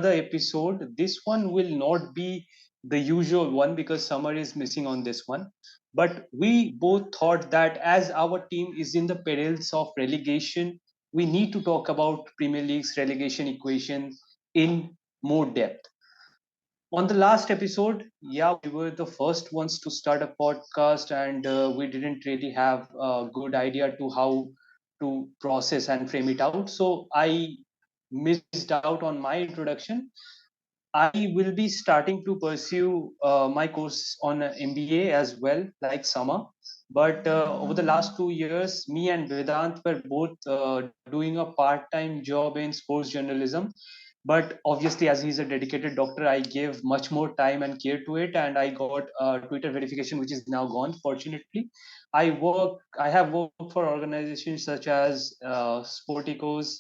episode. This one will not be the usual one because Summer is missing on this one. But we both thought that as our team is in the perils of relegation, we need to talk about Premier League's relegation equation in more depth. On the last episode, yeah, we were the first ones to start a podcast, and we didn't really have a good idea to how to process and frame it out. So I missed out on my introduction. I will be starting to pursue my course on MBA as well, like Sama. But over the last 2 years, me and Vedant were both doing a part-time job in sports journalism. But obviously, as he's a dedicated doctor, I gave much more time and care to it, and I got Twitter verification, which is now gone. Fortunately, I have worked for organizations such as Sporticos,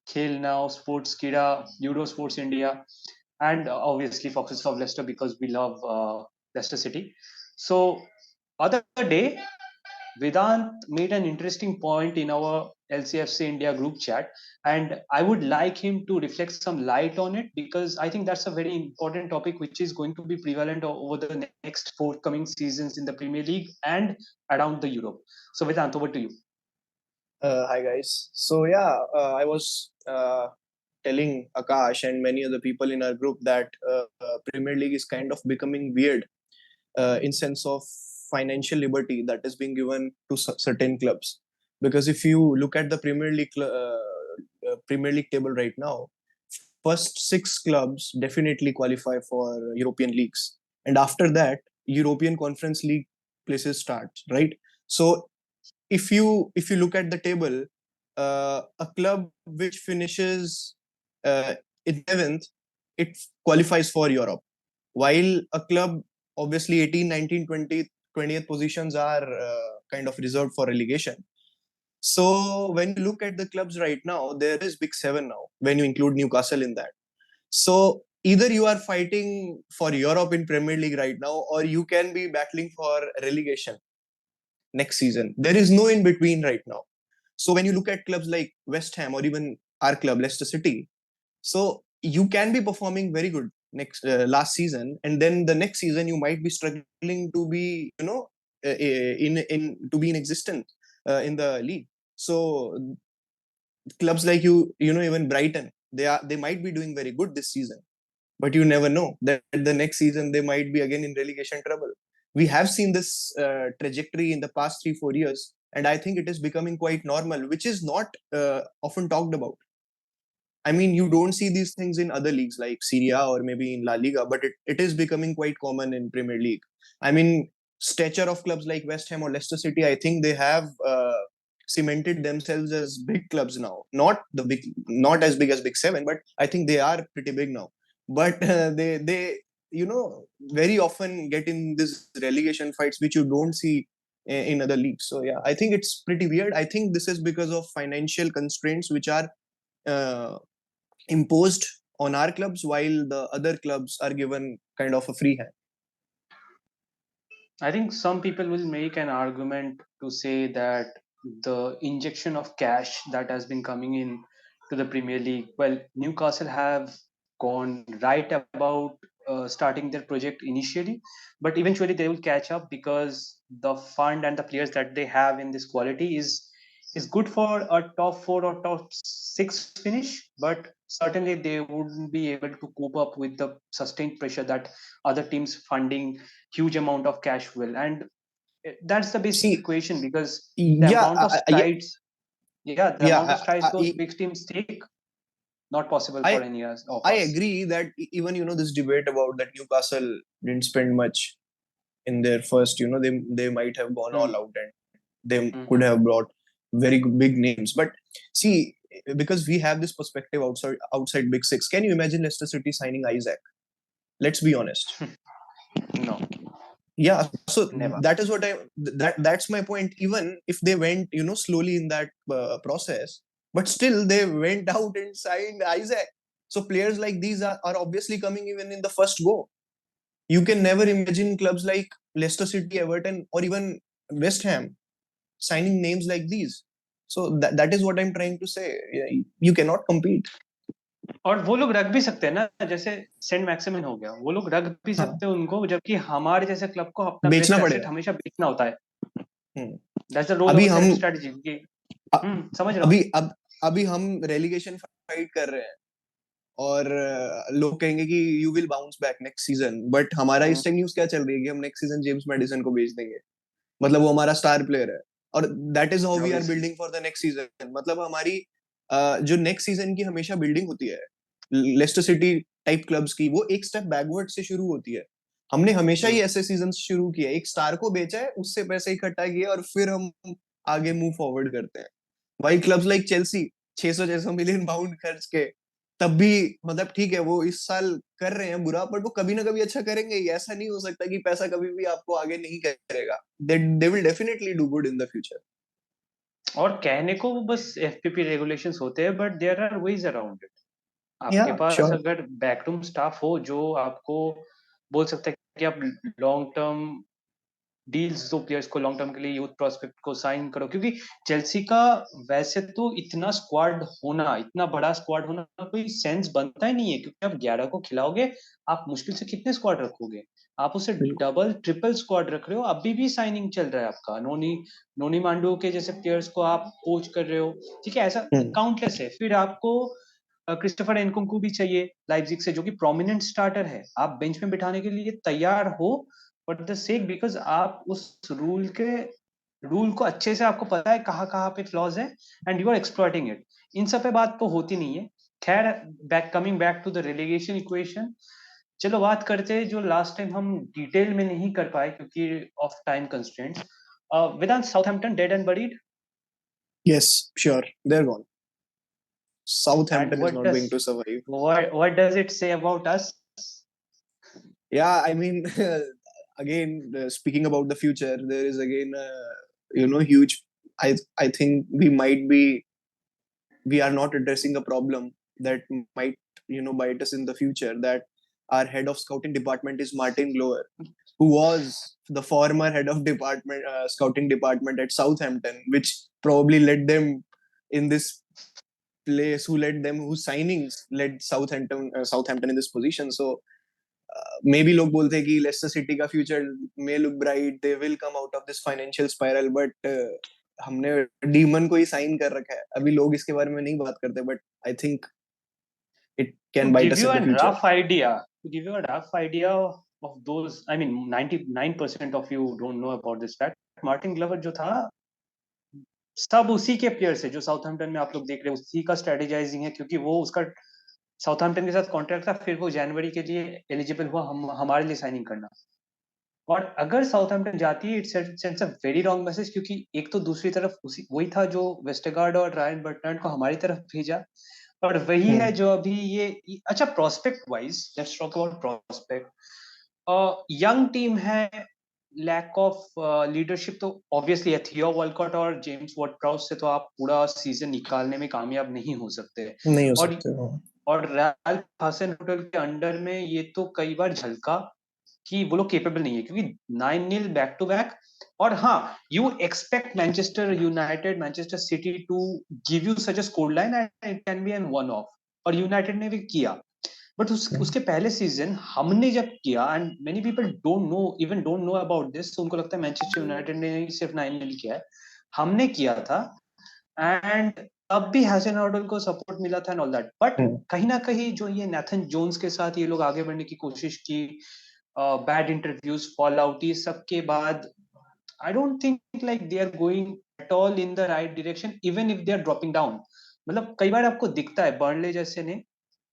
Khel Now, Sports Kida, Judo Sports India, and obviously Foxes of Leicester because we love Leicester City. So other day, Vedant made an interesting point in our LCFC India group chat, and I would like him to reflect some light on it because I think that's a very important topic which is going to be prevalent over the next forthcoming seasons in the Premier League and around the Europe. So Vedant, over to you. Hi guys. I was telling Akash and many other people in our group that Premier League is kind of becoming weird in sense of financial liberty that is being given to certain clubs. Because if you look at the Premier League table right now, first six clubs definitely qualify for European leagues, and after that, European Conference League places start. Right. So if you look at the table, a club which finishes uh, 11th, it qualifies for Europe, while a club obviously 18, 19, 20, 20th positions are kind of reserved for relegation. So when you look at the clubs right now, there is Big Seven now when you include Newcastle in that. So either you are fighting for Europe in Premier League right now, or you can be battling for relegation next season. There is no in between right now. So when you look at clubs like West Ham or even our club Leicester City, so you can be performing very good next last season, and then the next season you might be struggling to be in to be in existence in the league. So clubs like even Brighton, they might be doing very good this season, but you never know that the next season they might be again in relegation trouble. We have seen this trajectory in the past 3-4 years, and I think it is becoming quite normal, which is not often talked about. I mean, you don't see these things in other leagues like Serie A or maybe in La Liga, but it is becoming quite common in Premier League. I mean, stature of clubs like West Ham or Leicester City, I think they have cemented themselves as big clubs now. Not as big as Big Seven, but I think they are pretty big now. But they very often get in these relegation fights, which you don't see in other leagues. So yeah, I think it's pretty weird. I think this is because of financial constraints which are uh, imposed on our clubs, while the other clubs are given kind of a free hand. I think some people will make an argument to say that the injection of cash that has been coming in to the Premier League, well, Newcastle have gone right about starting their project initially, but eventually they will catch up because the fund and the players that they have in this quality is good for a top four or top six finish, but certainly they wouldn't be able to cope up with the sustained pressure that other teams funding huge amount of cash will, and that's the basic See, equation because the yeah, amount of yeah, strides, yeah, the yeah. amount of strides those big teams take, not possible for I any of I us. agree that even this debate about that Newcastle didn't spend much in their first. They might have gone all Hmm. out and they could Mhm. have brought very big names. But see, because we have this perspective outside Big Six, can you imagine Leicester City signing Isaac? Let's be honest. No, Yeah, so never. that is what that's my point. Even if they went slowly in that process, but still they went out and signed Isaac. So players like these are obviously coming even in the first go. You can never imagine clubs like Leicester City, Everton, or even West Ham signing names like these. So that is what I'm trying to say. Yeah, you cannot compete. और वो लोग रख भी सकते हैं ना, जैसे Saint maximin हो गया, वो लोग रख भी हाँ, सकते हैं उनको, जबकि हमारे जैसे क्लब को अपना बेचना बेस्ट एसेट पड़ेगा। हमेशा बेचना होता है। हम्म। दैट्स द रोल अभी ऑफ हम सेल्फ स्ट्रेटजी, क्योंकि अ- समझ रहा हूँ। अभी अब अभी हम रेलीगेशन फाइट कर रहे हैं, और लोग कहेंगे कि you will bounce back next season, but हमारा हम्म, इस टाइम न्यूज क्या चल रही है कि हम नेक्स्ट सीजन जेम्स मैडिसन को बेच देंगे। मतलब वो हमारा स्टार प्लेयर है, और that is how we are obviously। Building for the next season. मतलब हमारी जो नेक्स्ट सीजन की हमेशा बिल्डिंग होती है लेस्टर सिटी टाइप क्लब्स की, वो एक स्टेप बैकवर्ड से शुरू होती है। हमने हमेशा ही हम्म, ऐसे सीजन शुरू किया, एक स्टार को बेचा है, उससे पैसे इकट्ठा किए, और फिर हम आगे मूव फॉरवर्ड करते हैं। वही clubs like Chelsea 600 million pound खर्च के, तब भी मतलब ठीक है वो इस साल कर रहे हैं बुरा, बट वो कभी ना कभी अच्छा करेंगे ही। ऐसा नहीं हो सकता कि पैसा कभी भी आपको आगे नहीं करेगा। They will definitely do good in the future. और कहने को वो बस एफपीपी रेगुलेशंस होते हैं, but there are ways around it. या आपके पास श्योर। अगर बैकरूम स्टाफ हो जो आपको बोल सकते हैं कि आप लॉन्ग टर्म डील्स दो प्लेयर्स को, लॉन्ग टर्म के लिए यूथ प्रोस्पेक्ट को साइन करो, क्योंकि चेल्सी का वैसे तो इतना स्क्वाड होना, इतना बड़ा स्क्वाड होना कोई सेंस बनता ही नहीं है, क्योंकि आप 11 को खिलाओगे, आप मुश्किल से कितने स्क्वाड रखोगे? आप उसे बिल्कुल। डबल ट्रिपल स्क्वाड रख रहे हो, अभी भी साइनिंग चल रहा है आपका। नोनी नोनी मांडू के जैसे प्लेयर्स को आप पोच कर रहे हो, ठीक है, ऐसा हम्म। काउंटलेस है। फिर आपको क्रिस्टोफर एनकुंकू भी चाहिए लाइप्जिग से, जो कि प्रोमिनेंट स्टार्टर है, आप बेंच में बिठाने के लिए तैयार हो, बट द सेक बिकॉज आप उस रूल को अच्छे से आपको पता है कहाँ कहाँ पे फ्लॉज है, and you are exploiting it. इन सब पे बात तो होती नहीं है। खैर, coming back to the relegation equation, चलो बात करते हैं जो लास्ट टाइम हम डिटेल में नहीं कर पाए क्योंकि of time constraints. Vedant, Southampton dead and buried? Yes, sure, they're gone. And Southampton is not going to survive. what does it say about us? Yeah, I mean, again, speaking about the future, there is again, huge. I think we are not addressing a problem that might, bite us in the future. That our head of scouting department is Martin Glover, who was the former head of scouting department at Southampton, which probably led them in this place, whose signings led Southampton in this position. So may be लोग बोलते हैं कि Leicester City का future may look bright, they will come out of this financial spiral, but हमने demon को ही sign कर रखा है। अभी लोग इसके बारे में नहीं बात करते, but I think it To can bite give us you in a the future. rough idea, to give you a rough idea of those, I mean, 99% of you don't know about this fact. Martin Glover जो था, सब उसी के players है जो Southampton में आप लोग देख रहे हो, उसी का स्ट्रेटेजाइजिंग है, क्योंकि वो उसका साउथहैम्पटन के साथ कॉन्ट्रैक्ट था, फिर वो जनवरी के लिए एलिजिबल हुआ हमारे लिए साइनिंग करना। और अगर साउथहैम्पटन जाती है, it sends a very wrong message, क्योंकि एक तो दूसरी तरफ उसी वही था जो वेस्टरगार्ड और रायन बर्ट्रांड को हमारी तरफ भेजा, और वही है जो अभी अच्छा, prospect wise let's talk about prospect. Young team है, लैक ऑफ लीडरशिप तो ऑब्वियसली है। थियो वॉलकॉट और जेम्स वॉर्ड प्राउस से तो आप पूरा सीजन निकालने में कामयाब नहीं हो सकते। नहीं हो और सकते हो। और रैल्फ हासेनहुटल के अंडर में ये तो कई बार झलका कि वो लोग केपेबल नहीं है, क्योंकि 9-0 बैक टू बैक। और हाँ, you expect Manchester United, Manchester City to give you such a score line and it can be an one off, और यूनाइटेड ने भी किया। बट उसके पहले सीजन हमने जब किया, and many people don't know about this, तो उनको लगता है मैनचेस्टर यूनाइटेड ने ही सिर्फ 9-0 किया है। हमने किया था, एंड अब भी हैसन हर्डल को सपोर्ट मिला था एंड ऑल दैट, बट कहीं ना कहीं जो ये नेथन जोन्स के साथ ये लोग आगे बढ़ने की कोशिश की, बैड इंटरव्यूज, फॉल आउट, ये सब के बाद I don't think like they are going at all in the right direction, even if they are dropping down. मतलब कई बार आपको दिखता है बर्नले जैसे ने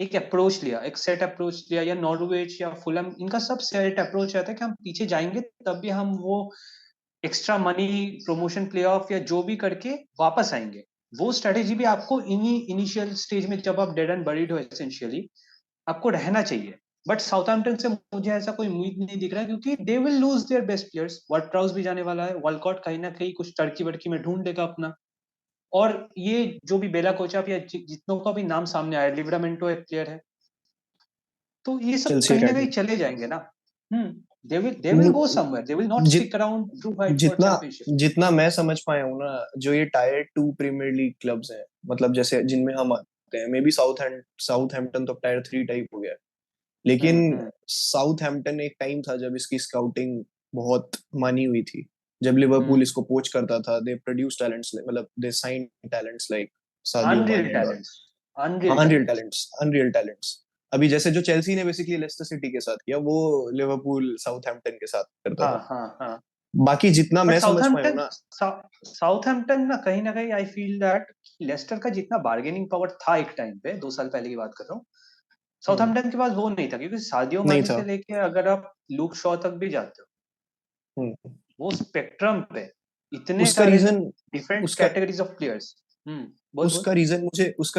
एक अप्रोच लिया, एक सेट अप्रोच लिया, या नॉर्वेज या फुलम, इनका सब सेट अप्रोच रहता है कि हम पीछे जाएंगे तब भी हम वो extra money, promotion, play of या जो भी करके वापस आएंगे। वो स्ट्रेटेजी भी आपको इन्हीं इनिशियल स्टेज में, जब आप डेड एंड बरीड हो एसेंशियली, आपको रहना चाहिए। बट साउथहैम्पटन से मुझे ऐसा कोई उम्मीद नहीं दिख रहा है, क्योंकि they will lose their best players. Word प्राउस भी जाने वाला है, वॉलकॉट कहीं ना कहीं कुछ टर्की वर्की में ढूंढ देगा अपना, और ये जो भी बेला कोचाप या जितनों का भी नाम सामने आया, लिवरामेंटो एक प्लेयर है, तो ये सब चेल्सी कहीं ना कहीं अकेडमी। चले जाएंगे ना। They will go somewhere, they will not जित stick around to fight for जितना चैंपियनशिप। जितना मैं समझ पाया हूँ ना, जो ये टायर 2 प्रीमियर लीग क्लब्स हैं, मतलब जैसे जिनमें हम सकते हैं, मे बी साउथहैम्पटन तो टायर 3 टाइप हो गया, लेकिन साउथहैम्पटन एक टाइम था जब इसकी स्काउटिंग बहुत मानी हुई थी, जब लिवरपूल इसको पोच करता था, दे प्रोड्यूस टैलेंट्स, मतलब दे sign talents like Sadio unreal माने and all. Talents, unreal unreal talents. Talents, unreal talents. अभी जैसे जो चेल्सी ने बेसिकली लेस्टर सिटी के साथ किया, वो लिवरपूल साउथहैम्पटन के साथ करता हाँ था। हाँ हाँ। बाकी जितना बट मैं समझ पाया हूँ साउथहैम्पटन, ना। साउथहैम्पटन ना कहीं आई फील दैट लेस्टर का जितना बार्गेनिंग पावर था एक टाइम पे, 2 साल पहले की बात कर रहा हूँ, हम्म, साउथहैम्पटन के पास वो नहीं था, क्योंकि सादियो नहीं माने था। से लेके अगर आप लूक शॉ तक भी जाते हो, हम्म, वो स्पेक्ट्रम पे इतने उसका सारे रीजन डिफरेंट उसका कैटेगरीज ऑफ प्लेयर्स। बोल बोल। उसका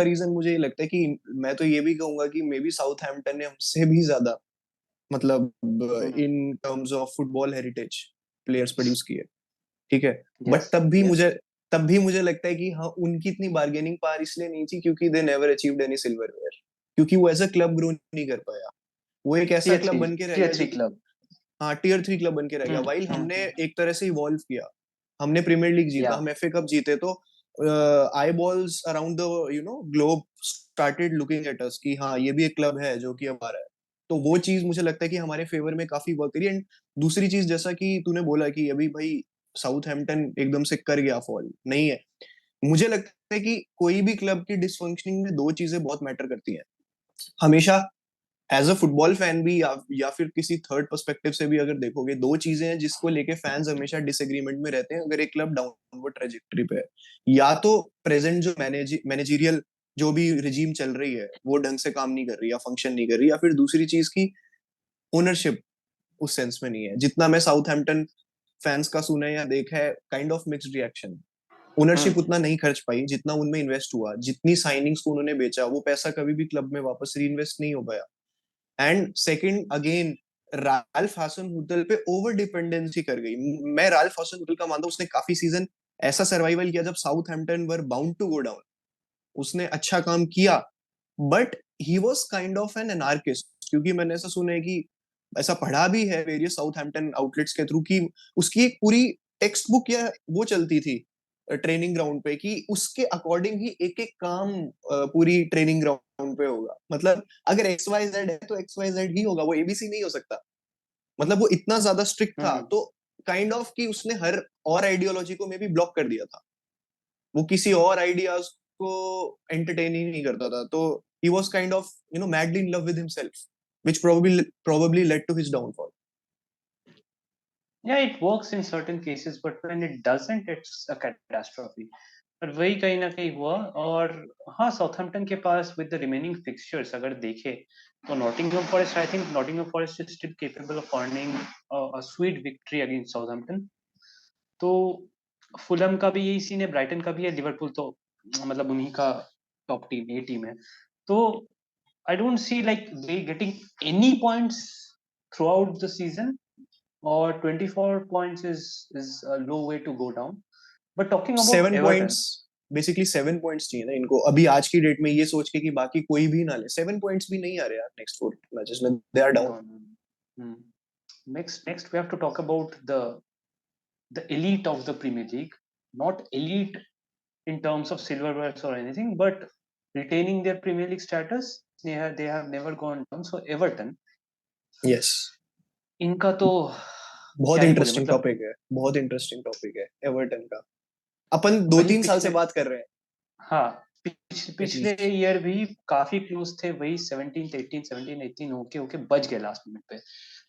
रीजन मुझे ये लगता है कि मैं तो ये भी कहूंगा कि मे बी साउथहैम्पटन ने हमसे भी ज्यादा, मतलब हम्म। In terms of football heritage players produce किए, ठीक है। But yes yes. तब भी मुझे लगता है कि हाँ, उनकी इतनी बार्गेनिंग पावर इसलिए नहीं थी क्योंकि they never achieved any silverware, क्योंकि वो एज अ क्लब ग्रो नहीं कर पाया। वो एक ऐसा टीयर क्लब थ्री, बन के रह गया टीयर जो, थ्री क्लब। हाँ, टियर 3 क्लब बन के रह गया, वाइल हमने हम्म। एक तरह से इवॉल्व किया। हमने प्रीमियर लीग जीता, या हम एफए कप जीते, तो आई balls around the globe started looking at us कि हाँ, ये भी एक क्लब है जो कि हमारा है। तो वो चीज मुझे लगता है कि हमारे फेवर में काफी वर्क करी। एंड दूसरी चीज, जैसा कि तूने बोला कि अभी भाई साउथहैम्पटन एकदम से कर गया फॉल, नहीं है। मुझे लगता है कि कोई भी क्लब की डिसफंक्शनिंग में दो चीजें बहुत मैटर करती हैं हमेशा। एज अ फुटबॉल फैन भी, या फिर किसी थर्ड पर्सपेक्टिव से भी अगर देखोगे, दो चीजें हैं जिसको लेके फैंस हमेशा डिसएग्रीमेंट में रहते हैं अगर एक क्लब डाउनवर्ड ट्रेजेक्टरी पे है। या तो प्रेजेंट जो मैनेजरियल जो भी रिजीम चल रही है वो ढंग से काम नहीं कर रही या फंक्शन नहीं कर रही, या फिर दूसरी चीज की ओनरशिप उस सेंस में नहीं है। जितना मैं साउथहैम्पटन फैंस का सुना है या देखा है, kind of mixed reaction. Ownership उतना नहीं खर्च पाई जितना उनमें इन्वेस्ट हुआ, जितनी साइनिंग्स को उन्होंने बेचा वो पैसा कभी भी क्लब में वापस री इन्वेस्ट नहीं हो पाया। एंड सेकंड अगेन, राल्फ हासनहुटल पे ओवर डिपेंडेंसी कर गई। मैं राल्फ हासनहुटल का मानता हूँ, उसने काफी सीजन ऐसा सर्वाइवल किया जब Southampton were bound to go down, उसने अच्छा काम किया। But he was kind of an anarchist, क्योंकि मैंने ऐसा सुना है कि ऐसा पढ़ा भी है वेरियस साउथहैम्पटन आउटलेट्स के थ्रू कि उसकी एक पूरी टेक्स्ट बुक या वो चलती थी ट्रेनिंग ग्राउंड पे, कि उसके अकॉर्डिंग ही एक एक काम पूरी ट्रेनिंग ग्राउंड पे होगा। मतलब अगर एक्स वाई जेड है तो एक्स वाई जेड ही होगा, वो एबीसी नहीं हो सकता। मतलब वो इतना ज्यादा स्ट्रिक्ट था, हम्म। तो काइंड ऑफ कि उसने हर और आइडियोलॉजी को में भी ब्लॉक कर दिया था। वो किसी और आइडियाज को एंटरटेन ही नहीं करता था। तो ही was kind of madly in love with himself, which probably led to his downfall. Yeah, it works in certain cases, but when it doesn't, it's a catastrophe. पर वही कहीं ना कहीं हुआ। और हाँ, साउथहैम्पटन के पास विद द रिमेनिंग फिक्सचर्स अगर देखे तो Nottingham forest, I think Nottingham forest is still capable of earning a sweet victory against Southampton. तो फुलहम का भी यही सीन है, ब्राइटन का भी है, लिवरपूल तो मतलब उन्हीं का टॉप टीम, ए टीम है। तो I don't see like they getting any points through out the season, or 24 points is a low way to go down. But talking about 7 points, Everton, basically 7 points चाहिए ना इनको अभी आज की date में, ये सोच के कि बाकी कोई भी ना ले। 7 पॉइंट्स भी नहीं आ रहे यार नेक्स्ट 4 मैचेस में, they are down. no, no. Hmm. Next we have to talk about the elite of the Premier League, not elite in terms of silverwares or anything, but retaining their Premier League status. They have never gone down. So Everton, yes, इनका तो बहुत क्या ही बोले, interesting मतलब topic है, बहुत interesting topic है Everton का। अपन दो वही तीन साल से पिछले, बात कर रहे हैं हाँ, पिछले एटलीस्ट। ईयर भी काफी क्लोज थे, वही 17 18 17 18 होके होके बच गए लास्ट मिनट पे।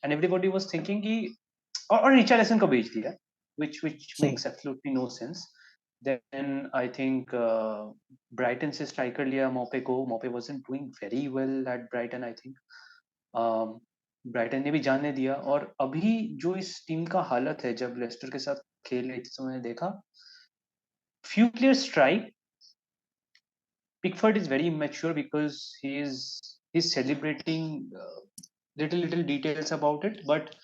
एंड एवरीबॉडी वाज थिंकिंग कि और रिचार्लिसन को बेच दिया, which makes absolutely no sense. Then I think Brighton से स्ट्राइकर लिया मोपे को। Maupay wasn't doing very well at Brighton, I think. Brighton ने भी जाने दिया। और अभी जो इस टीम का हालत है, जब लेस्टर के साथ खेल रही थी तो मैंने देखा few players try. Pickford is very immature because he's celebrating little details about it, but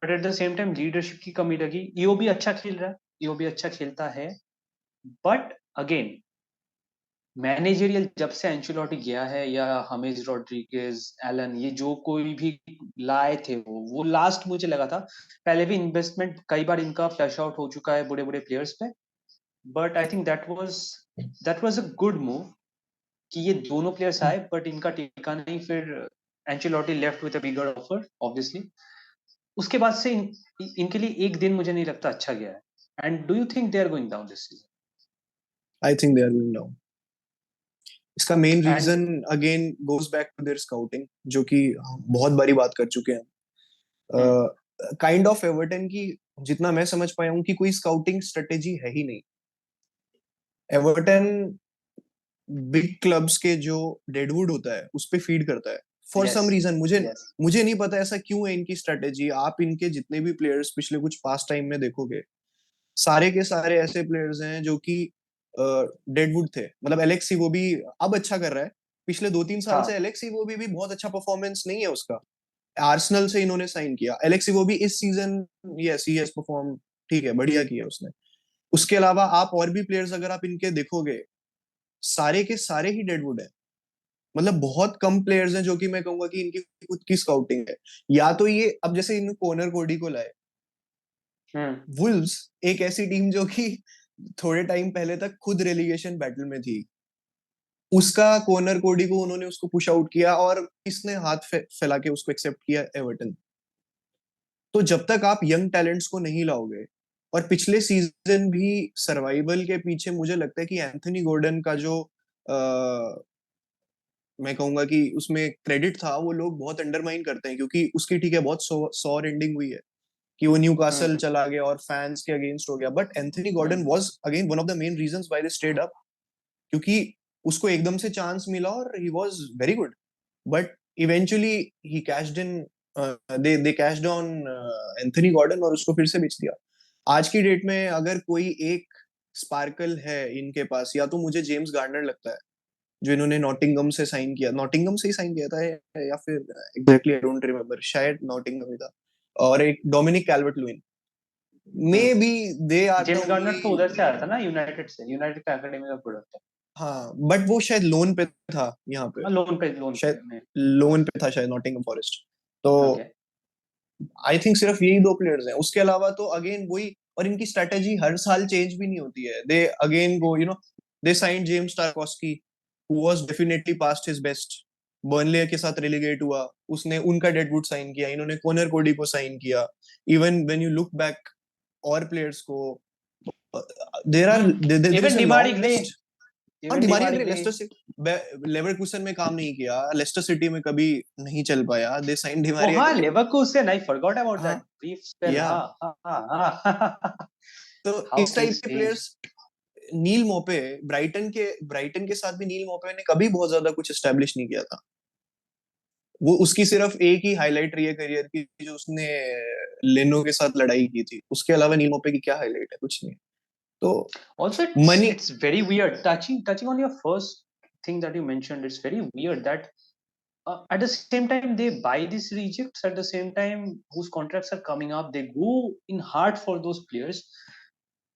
at the same time leadership की कमी लगी। ईओ भी अच्छा खेल रहा है, ईओ भी अच्छा खेलता है, बट अगेन मैनेजरियल जब से एंचेलोटी गया है, या हमेज रॉड्रिगेज, एलन, ये जो कोई भी लाए थे वो लास्ट मुझे लगा था। पहले भी इन्वेस्टमेंट कई बार इनका फ्लैश आउट हो चुका है बड़े बड़े प्लेयर्स पे, but I think that was a good move. कि ये दोनों प्लेयर्स आए बट इनका टिका नहीं, फिर Ancelotti left with a bigger offer obviously. उसके बाद से इनके लिए एक दिन मुझे नहीं लगता अच्छा गया है। And do you think they are going down this season? I think they are going down. इसका main and reason again goes back to their scouting, जो कि हम बहुत बारी बात कर चुके हैं। काइंड ऑफ एवर्टन की, जितना मैं समझ पाया हूँ, कि कोई स्काउटिंग स्ट्रेटेजी है ही नहीं। एवर्टन बिग क्लब्स के जो डेडवुड होता है उस पे फीड करता है फॉर यस, सम रीजन। मुझे यस, मुझे नहीं पता ऐसा क्यों है इनकी स्ट्रेटेजी। आप इनके जितने भी प्लेयर्स पिछले कुछ पास्ट टाइम में देखोगे, सारे के सारे ऐसे प्लेयर्स हैं जो कि डेडवुड थे। मतलब एलेक्सी वो भी अब अच्छा कर रहा है, पिछले 2-3 साल से हाँ, एलेक्सी वो भी बहुत अच्छा परफॉर्मेंस नहीं है उसका। आर्सेनल से इन्होंने साइन किया एलेक्सी वो भी इस season. Yes he has perform, ठीक है, बढ़िया किया उसने। उसके अलावा आप और भी प्लेयर्स अगर आप इनके देखोगे, सारे के सारे ही डेडवुड है। मतलब बहुत कम प्लेयर्स हैं जो कि मैं कहूंगा कि इनकी खुद की स्काउटिंग है। या तो ये, अब जैसे इन कोनर कोडी को लाए, हम्म, वुल्व्स एक ऐसी टीम जो कि थोड़े टाइम पहले तक खुद रेलीगेशन बैटल में थी, उसका कॉर्नर कोडी को उन्होंने उसको पुश आउट किया, और किसने हाथ फैला के उसको एक्सेप्ट किया? एवर्टन। तो जब तक आप यंग टैलेंट्स को नहीं लाओगे, और पिछले सीजन भी सर्वाइवल के पीछे मुझे लगता है कि एंथनी गॉर्डन का जो मैं कहूंगा कि उसमें क्रेडिट था, वो लोग बहुत अंडरमाइन करते हैं, क्योंकि उसकी ठीक है बहुत सॉर एंडिंग हुई है कि वो न्यू कासल हम्म, चला गया और फैंस के अगेंस्ट हो गया। But Anthony Gordon hmm, was again one of the main reasons why they stayed up, क्योंकि उसको एकदम से चांस मिला और he was very good. But eventually he cashed in, they cashed on Anthony Gordon और उसको फिर से बेच दिया। आज की डेट में अगर कोई एक स्पार्कल है इनके पास, या तो मुझे जेम्स गार्नर लगता है, जो इन्होंने नॉटिंगम से साइन किया, नॉटिंगम से ही साइन किया था, या फिर एग्जैक्टली आई डोंट रिमेम्बर, शायद नॉटिंगम ही था। और एक Dominic Calvert Lewin, may hmm. Be they are the James Garner तो ओनली। उधर से आया था ना, यूनाइटेड से, यूनाइटेड का एकेडमी का प्रोडक्ट है। हाँ, बट वो शायद लोन पे था यहाँ पे, हाँ, लोन पे शायद में। लोन पे था शायद नॉटिंगम फॉरेस्ट। तो ओके। आई थिंक सिर्फ यही दो प्लेयर्स हैं, उसके अलावा तो अगेन वही। और इनकी स्ट्रेटेजी हर साल चेंज भी नहीं होती है। They again go, they sign James Tarkowski, who was definitely past his best. Burnley के साथ रेलीगेट हुआ, उसने उनका डेडवुड साइन किया, इन्होंने कॉनर कोडी को साइन किया। Even when you look back और प्लेयर्स को, there are there is even a Demarai long Gray, list. हाँ, even Demaria Demarai Gray Gray. Leicester से लेवरकुसन में काम नहीं किया, लेस्टर सिटी में कभी नहीं चल पाया, दे साइन ओ डिमारिया हाँ, grey. Leverkusen, I forgot about हाँ, दैट ब्रीफ स्पेल। या हाँ, हाँ, हाँ, हाँ। तो हाउ इस टाइप थिंग्स के चेंज। प्लेयर्स। नील मोपे, ब्राइटन के साथ भी नील मोपे ने कभी बहुत ज्यादा कुछ एस्टेब्लिश नहीं किया था। वो उसकी सिर्फ एक ही हाईलाइट रही है करियर की, जो उसने लेनो के साथ लड़ाई की थी। उसके अलावा नील मोपे की क्या हाईलाइट है? कुछ नहीं। तो Also, it's money, it's very weird. Touching on your first thing that you mentioned, it's very weird that at the same time they buy these rejects. At the same time, whose contracts are coming up, they go in hard for those players.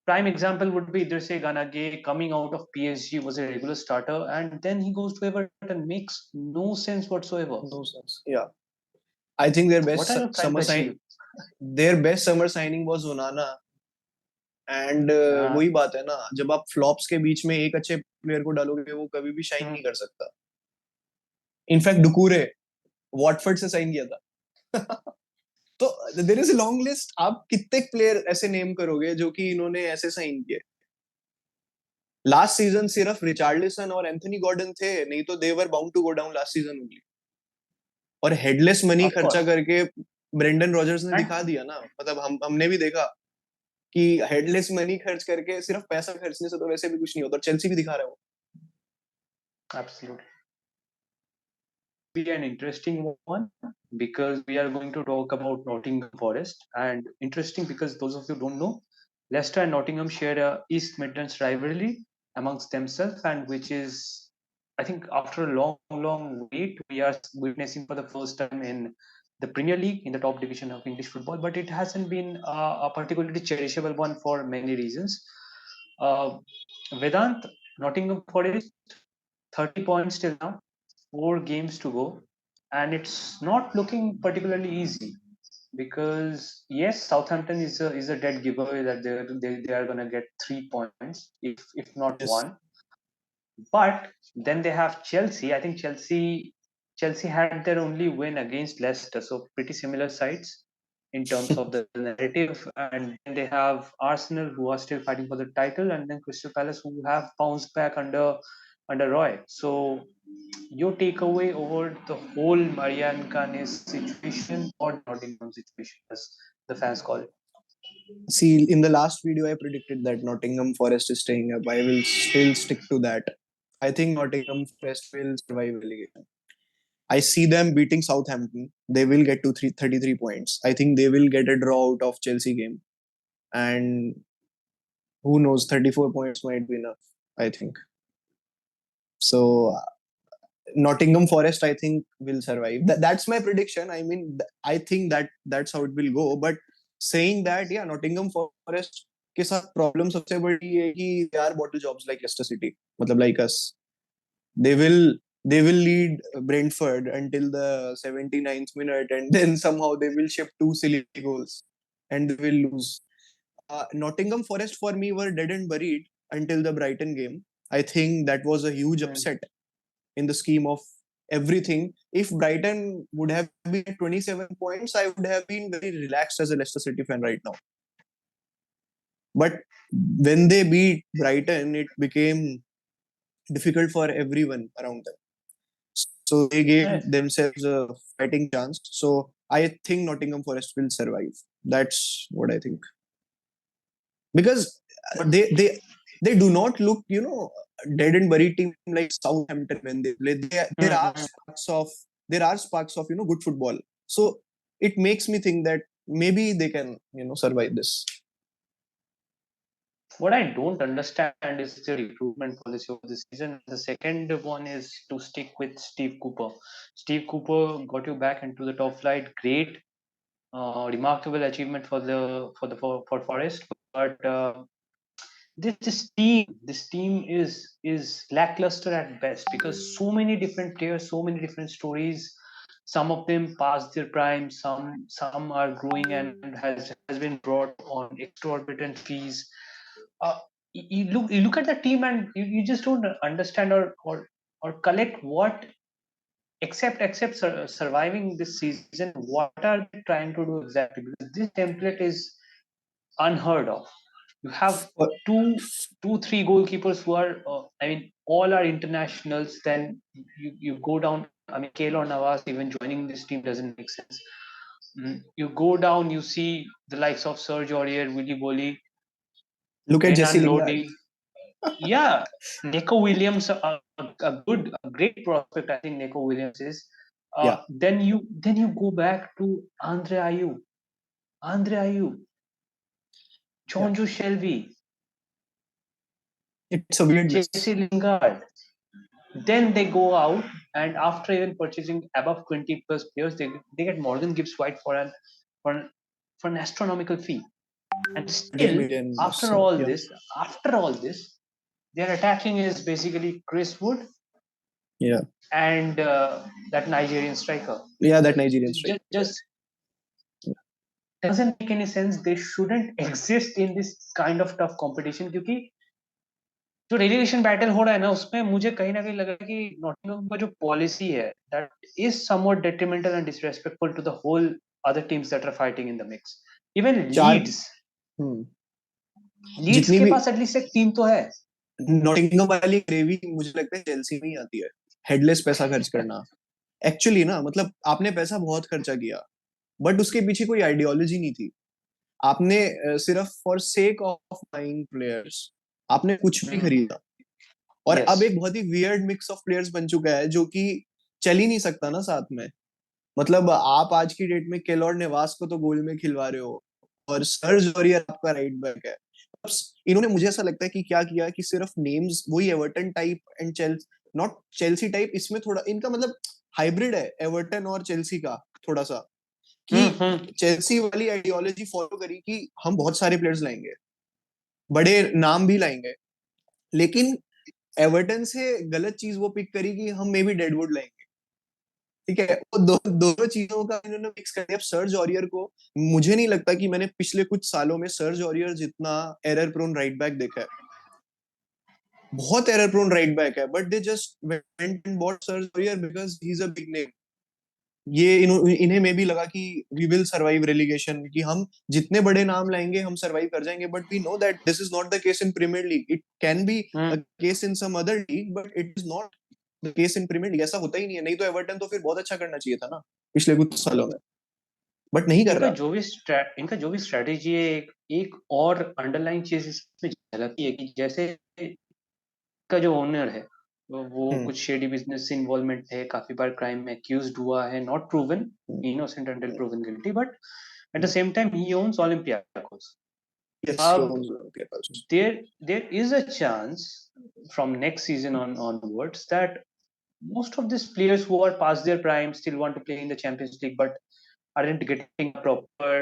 Prime example would be Idrisse Ganage coming out of PSG, was a regular starter, and then he goes to Everton. Makes no sense whatsoever. No sense, या I think their What are you best trying to summer sign achieve? Their best summer signing was Onana. And Uh, वही बात है ना, जब आप flops के बीच में एक अच्छे प्लेयर को डालोगे, वो कभी भी शाइन hmm. नहीं कर सकता। इनफैक्ट डुकूरे वॉटफोर्ड से साइन किया था। तो there is a long list. आप कितने प्लेयर ऐसे नेम करोगे जो कि इन्होंने ऐसे साइन किए? लास्ट सीजन सिर्फ रिचार्लिसन और एंथनी गॉर्डन थे, नहीं तो they were bound to go down last season only. और हेडलेस मनी Of खर्चा course. करके ब्रेंडन रॉजर्स ने And दिखा दिया ना। मतलब हमने भी देखा कि हेडलेस मनी खर्च करके, सिर्फ पैसा खर्चने से तो वैसे भी कुछ नहीं होता। चेल्सी भी दिखा रहा है वो। absolutely. Be an interesting one because we are going to talk about Nottingham Forest. And interesting because those of you who don't know, Leicester and Nottingham share a East Midlands rivalry amongst themselves, and which is, I think, after a long, long wait, we are witnessing for the first time in the Premier League in the top division of English football. But it hasn't been a particularly cherishable one for many reasons. Uh, Vedant, Nottingham Forest, 30 points till now, 4 games to go, and it's not looking particularly easy because yes, Southampton is a dead giveaway that they are gonna get 3 points if not Yes. one. But then they have Chelsea. I think Chelsea had their only win against Leicester, so pretty similar sides in terms of the narrative. And then they have Arsenal, who are still fighting for the title, and then Crystal Palace, who have bounced back under Roy. So your takeaway over the whole Marianne Kane situation or Nottingham situation, as the fans call it? See, in the last video, I predicted that Nottingham Forest is staying up. I will still stick to that. I think Nottingham Forest will survive relegation. I see them beating Southampton. They will get to 33 points. I think they will get a draw out of Chelsea game. And who knows, 34 points might be enough, I think. So, Nottingham Forest, I think, will survive. That's my prediction. I mean, I think that's how it will go. But saying that, yeah, Nottingham Forest के साथ problem सबसे बड़ी है कि they are bottle jobs like Leicester City, मतलब like us. They will they will lead Brentford until the 79th minute, and then somehow they will ship two silly goals and they will lose. Nottingham Forest for me were dead and buried until the Brighton game. I think that was a huge Hmm. upset in the scheme of everything. If Brighton would have been at 27 points, I would have been very relaxed as a Leicester City fan right now. But when they beat Brighton, it became difficult for everyone around them. So they gave Yes. themselves a fighting chance. So I think Nottingham Forest will survive. That's what I think. Because But they do not look, dead and buried team like Southampton when they play. There are Mhm. sparks of good football. So it makes me think that maybe they can survive this. What I don't understand is the recruitment policy of the season. The second one is to stick with Steve Cooper. Steve Cooper got you back into the top flight. Great, remarkable achievement for Forest. But this team is lackluster at best because so many different players, so many different stories. Some of them past their prime. Some are growing and has been brought on exorbitant fees. uh, you look at the team and you just don't understand or collect what except surviving this season, what are they trying to do exactly, because this template is unheard of. You have Uh, three goalkeepers who are I mean all are internationals. Then you go down, I mean Keylor Navas even joining this team doesn't make sense. You go down, you see the likes of Serge Aurier, Willy Bolly, Look at Jesse Renan Lingard. Lodi. Yeah, Nico Williams, a great prospect. I think Nico Williams is. Yeah, Then you go back to Andre Ayew, yeah. Jonjo Shelby, It's a weird mix. Jesse Lingard. Then they go out and after even purchasing above 20 plus players, they get Morgan Gibbs White for an, for an astronomical fee. And 100 still, million or after so. all Yeah, this, after all this, their attacking is basically Chris Wood yeah, and that Nigerian striker. yeah. That Nigerian Just, striker. Yeah. just doesn't make any sense. They shouldn't exist in this kind of tough competition क्योंकि जो relegation battle हो रहा है ना उसमें मुझे कहीं ना कहीं लगा कि नॉटिंघम का जो पॉलिसी है that is somewhat detrimental and disrespectful to the whole other teams that are fighting in the mix. Even चार हम्म, लीड्स जितनी के भी पास एटलीस्ट एक टीम तो है. नॉटिंघम वाली ग्रेवी मुझे लगता है चेल्सी में ही आती है. हेडलेस पैसा खर्च करना. एक्चुअली ना, मतलब आपने पैसा बहुत खर्चा किया, बट उसके पीछे कोई आइडियोलॉजी नहीं थी. आपने सिर्फ for sake of buying players आपने कुछ भी खरीदा. और यस. अब एक बहुत ही वियर्ड मिक्स ऑफ प्लेयर्स बन चुका है जो कि चल ही नहीं सकता ना साथ में. मतलब आप आज की डेट में केलॉर नेवास को तो गोल में खिलवा रहे हो, और सर्ज ऑरियर आपका राइट बैक है. अब इन्होंने, मुझे ऐसा लगता है कि क्या किया कि सिर्फ नेम्स वही Everton type and not Chelsea type. इसमें थोड़ा इनका मतलब हाइब्रिड है एवर्टन और चेल्सी का थोड़ा सा, कि हम्म. चेल्सी वाली आइडियोलॉजी फॉलो करी कि हम बहुत सारे प्लेयर्स लाएंगे, बड़े नाम भी लाएंगे, लेकिन एवर्टन से गलत चीज वो पिक करी कि हम मे बी डेडवुड लाएंगे. ठीक है, वो दोनों चीजों का इन्होंने मिक्स कर दिया. अब सर्ज ऑरियर को मुझे नहीं लगता कि मैंने पिछले कुछ सालों में सर्ज ऑरियर जितना एरर प्रोन राइट बैक देखा है. बहुत error prone right back है, but they just went and bought Serge Aurier because he's a big name. ये इन्हें में भी लगा कि वी विल सरवाइव रेलीगेशन, कि हम जितने बड़े नाम लाएंगे हम सरवाइव कर जाएंगे, but we know that this is not the case in Premier League. It can be a case in some other league, but it is not the case in Premier League. ऐसा होता ही नहीं है. नहीं तो Everton तो फिर बहुत अच्छा करना चाहिए था ना पिछले कुछ सालों में, बट नहीं कर रहा. इनका जो भी स्ट्रेटेजी है, एक और अंडरलाइन चीज इसमें झलकती है कि जैसे का जो ओनर है वो हम्म. कुछ शेडी बिजनेस से इन्वॉल्वमेंट है, काफी बार क्राइम में अक्यूज्ड हुआ है, not proven, hmm. Innocent until hmm. Proven guilty, but at the same time he owns Olympiacos. Yes, he अब owns Olympiacos. there is a chance from next season onwards that most of these players who are past their prime still want to play in the Champions League but aren't getting a proper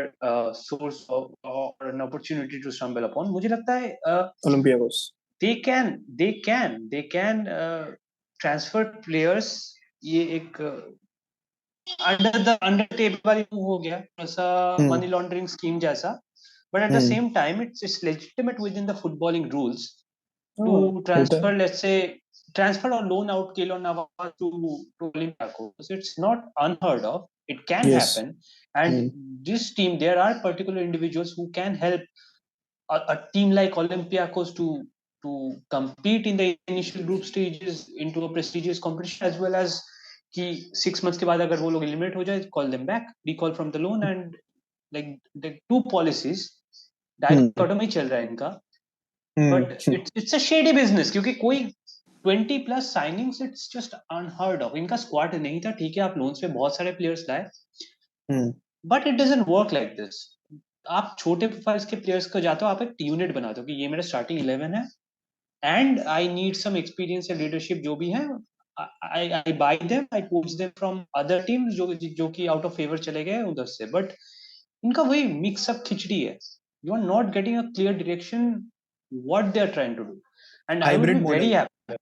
source of or an opportunity to stumble upon. मुझे लगता है Olympiacos. they can transfer players. ये एक under table वाली move हो गया, थोड़ा सा हम्म. मनी लॉन्ड्रिंग स्कीम जैसा, but at the hmm. same time it's legitimate within the footballing rules to हाँ, होता है. transfer, let's say, transfer or loan out Keylor Navas to Olympiacos. It's not unheard of. It can Yes. happen. And hmm. this team, there are particular individuals who can help a team like Olympiacos to compete in the initial group stages into a prestigious competition, as well as कि 6 months के बाद अगर वो लोग eliminate हो जाए, call them back, recall from the loan, and like the two policies hmm. dichotomy चल रहा है इनका. हम्म. But it's a shady business क्योंकि कोई 20+ signings, it's just unheard of. इनका स्क्वाड नहीं था, ठीक है, आप लोन्स पे बहुत सारे प्लेयर्स लाए, hmm. But it doesn't work like this. आप छोटे प्रोफाइल्स के प्लेयर्स को जाते हो, आप एक यूनिट बनाते हो कि ये मेरा स्टार्टिंग 11 है and I need some experience या लीडरशिप जो भी है. आई बाय देम, आई पोच देम फ्रॉम अदर टीम्स जो कि आउट ऑफ फेवर चले गए उधर से. बट इनका वही मिक्सअप खिचड़ी है. You are not getting a clear direction what they are trying to do. And I would hybrid be very model. Happy,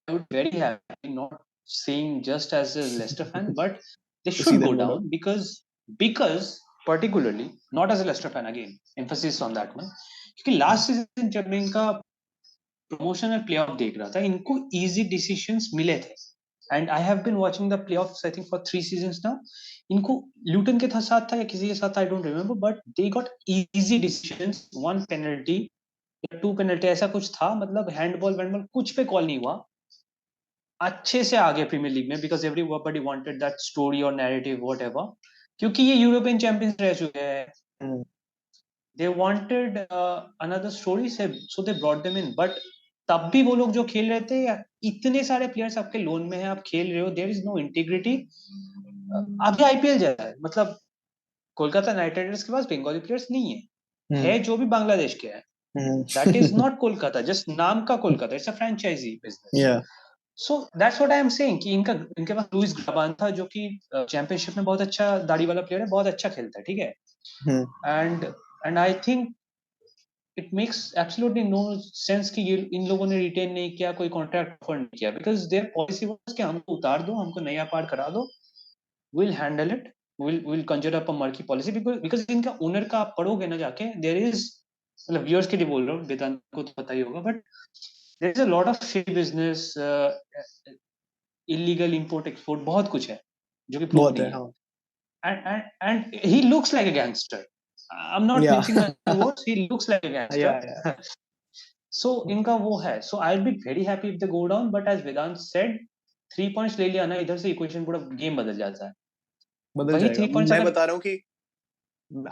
I would very happy, not saying just as a Leicester fan, but they To see should go them go down. down because particularly not as a Leicester fan, again emphasis on that one, क्योंकि last season जब मैं इनका promotional playoff देख रहा था, इनको easy decisions मिले थे. And I have been watching the playoffs I think for 3 seasons now. इनको ल्यूटन के साथ था या किसी के साथ था, I don't remember, but they got easy decisions. One penalty या टू पेनल्टी ऐसा कुछ था, मतलब हैंडबॉल वैंडबॉल कुछ पे कॉल नहीं हुआ, अच्छे से आ गए प्रीमियर लीग में, because everybody wanted that story और नैरेटिव व्हाट एवर, क्योंकि ये यूरोपियन चैंपियंस रह चुके हैं. Hmm. They wanted another story से, so they brought them in. But तब भी वो लोग जो खेल रहे थे, इतने सारे प्लेयर्स आपके लोन में हैं, आप खेल रहे हो, देयर इज नो इंटीग्रिटी. अभी आईपीएल जा रहा है, मतलब कोलकाता नाइट राइडर्स के पास बंगाली प्लेयर्स नहीं है, हम्म. है जो भी बांग्लादेश के है. That is hmm. Not Kolkata, just नाम का Kolkata, it's a franchise business. Yeah. So that's what I am saying कि इनके पास लुइस ग्राबान था जो कि चैंपियनशिप में बहुत अच्छा दाढ़ी वाला प्लेयर है, बहुत अच्छा खेलता है, ठीक है. Hmm. And and I think it makes absolutely no sense कि ये इन लोगों ने रिटेन नहीं किया, कोई कॉन्ट्रैक्ट ऑफर नहीं किया, बिकॉज देयर पॉलिसी वाज कि हमको उतार दो, हमको नया पार करा दो, will handle it, will Kanjar up a murky policy. Because इनका ओनर का आप पढ़ोगे ना जाके, देयर इज, मतलब व्यूअर्स के लिए बोल रहा हूँ, वेदांत को तो पता ही होगा, but there is a lot of shady business, illegal import export, बहुत कुछ है जो कि प्रूव बहुत नहीं है. है. हाँ. And he looks like a gangster. I'm not Yeah. mincing my words. He looks like a gangster. Yeah. Yeah. So इनका वो है. So I'll be very happy if they go down. But as Vedant said, 3 points ले लिया ना इधर से, equation पूरा game बदल जाता है. बदल वही जाएगा. 3 points मैं अगर बता रहा हूँ कि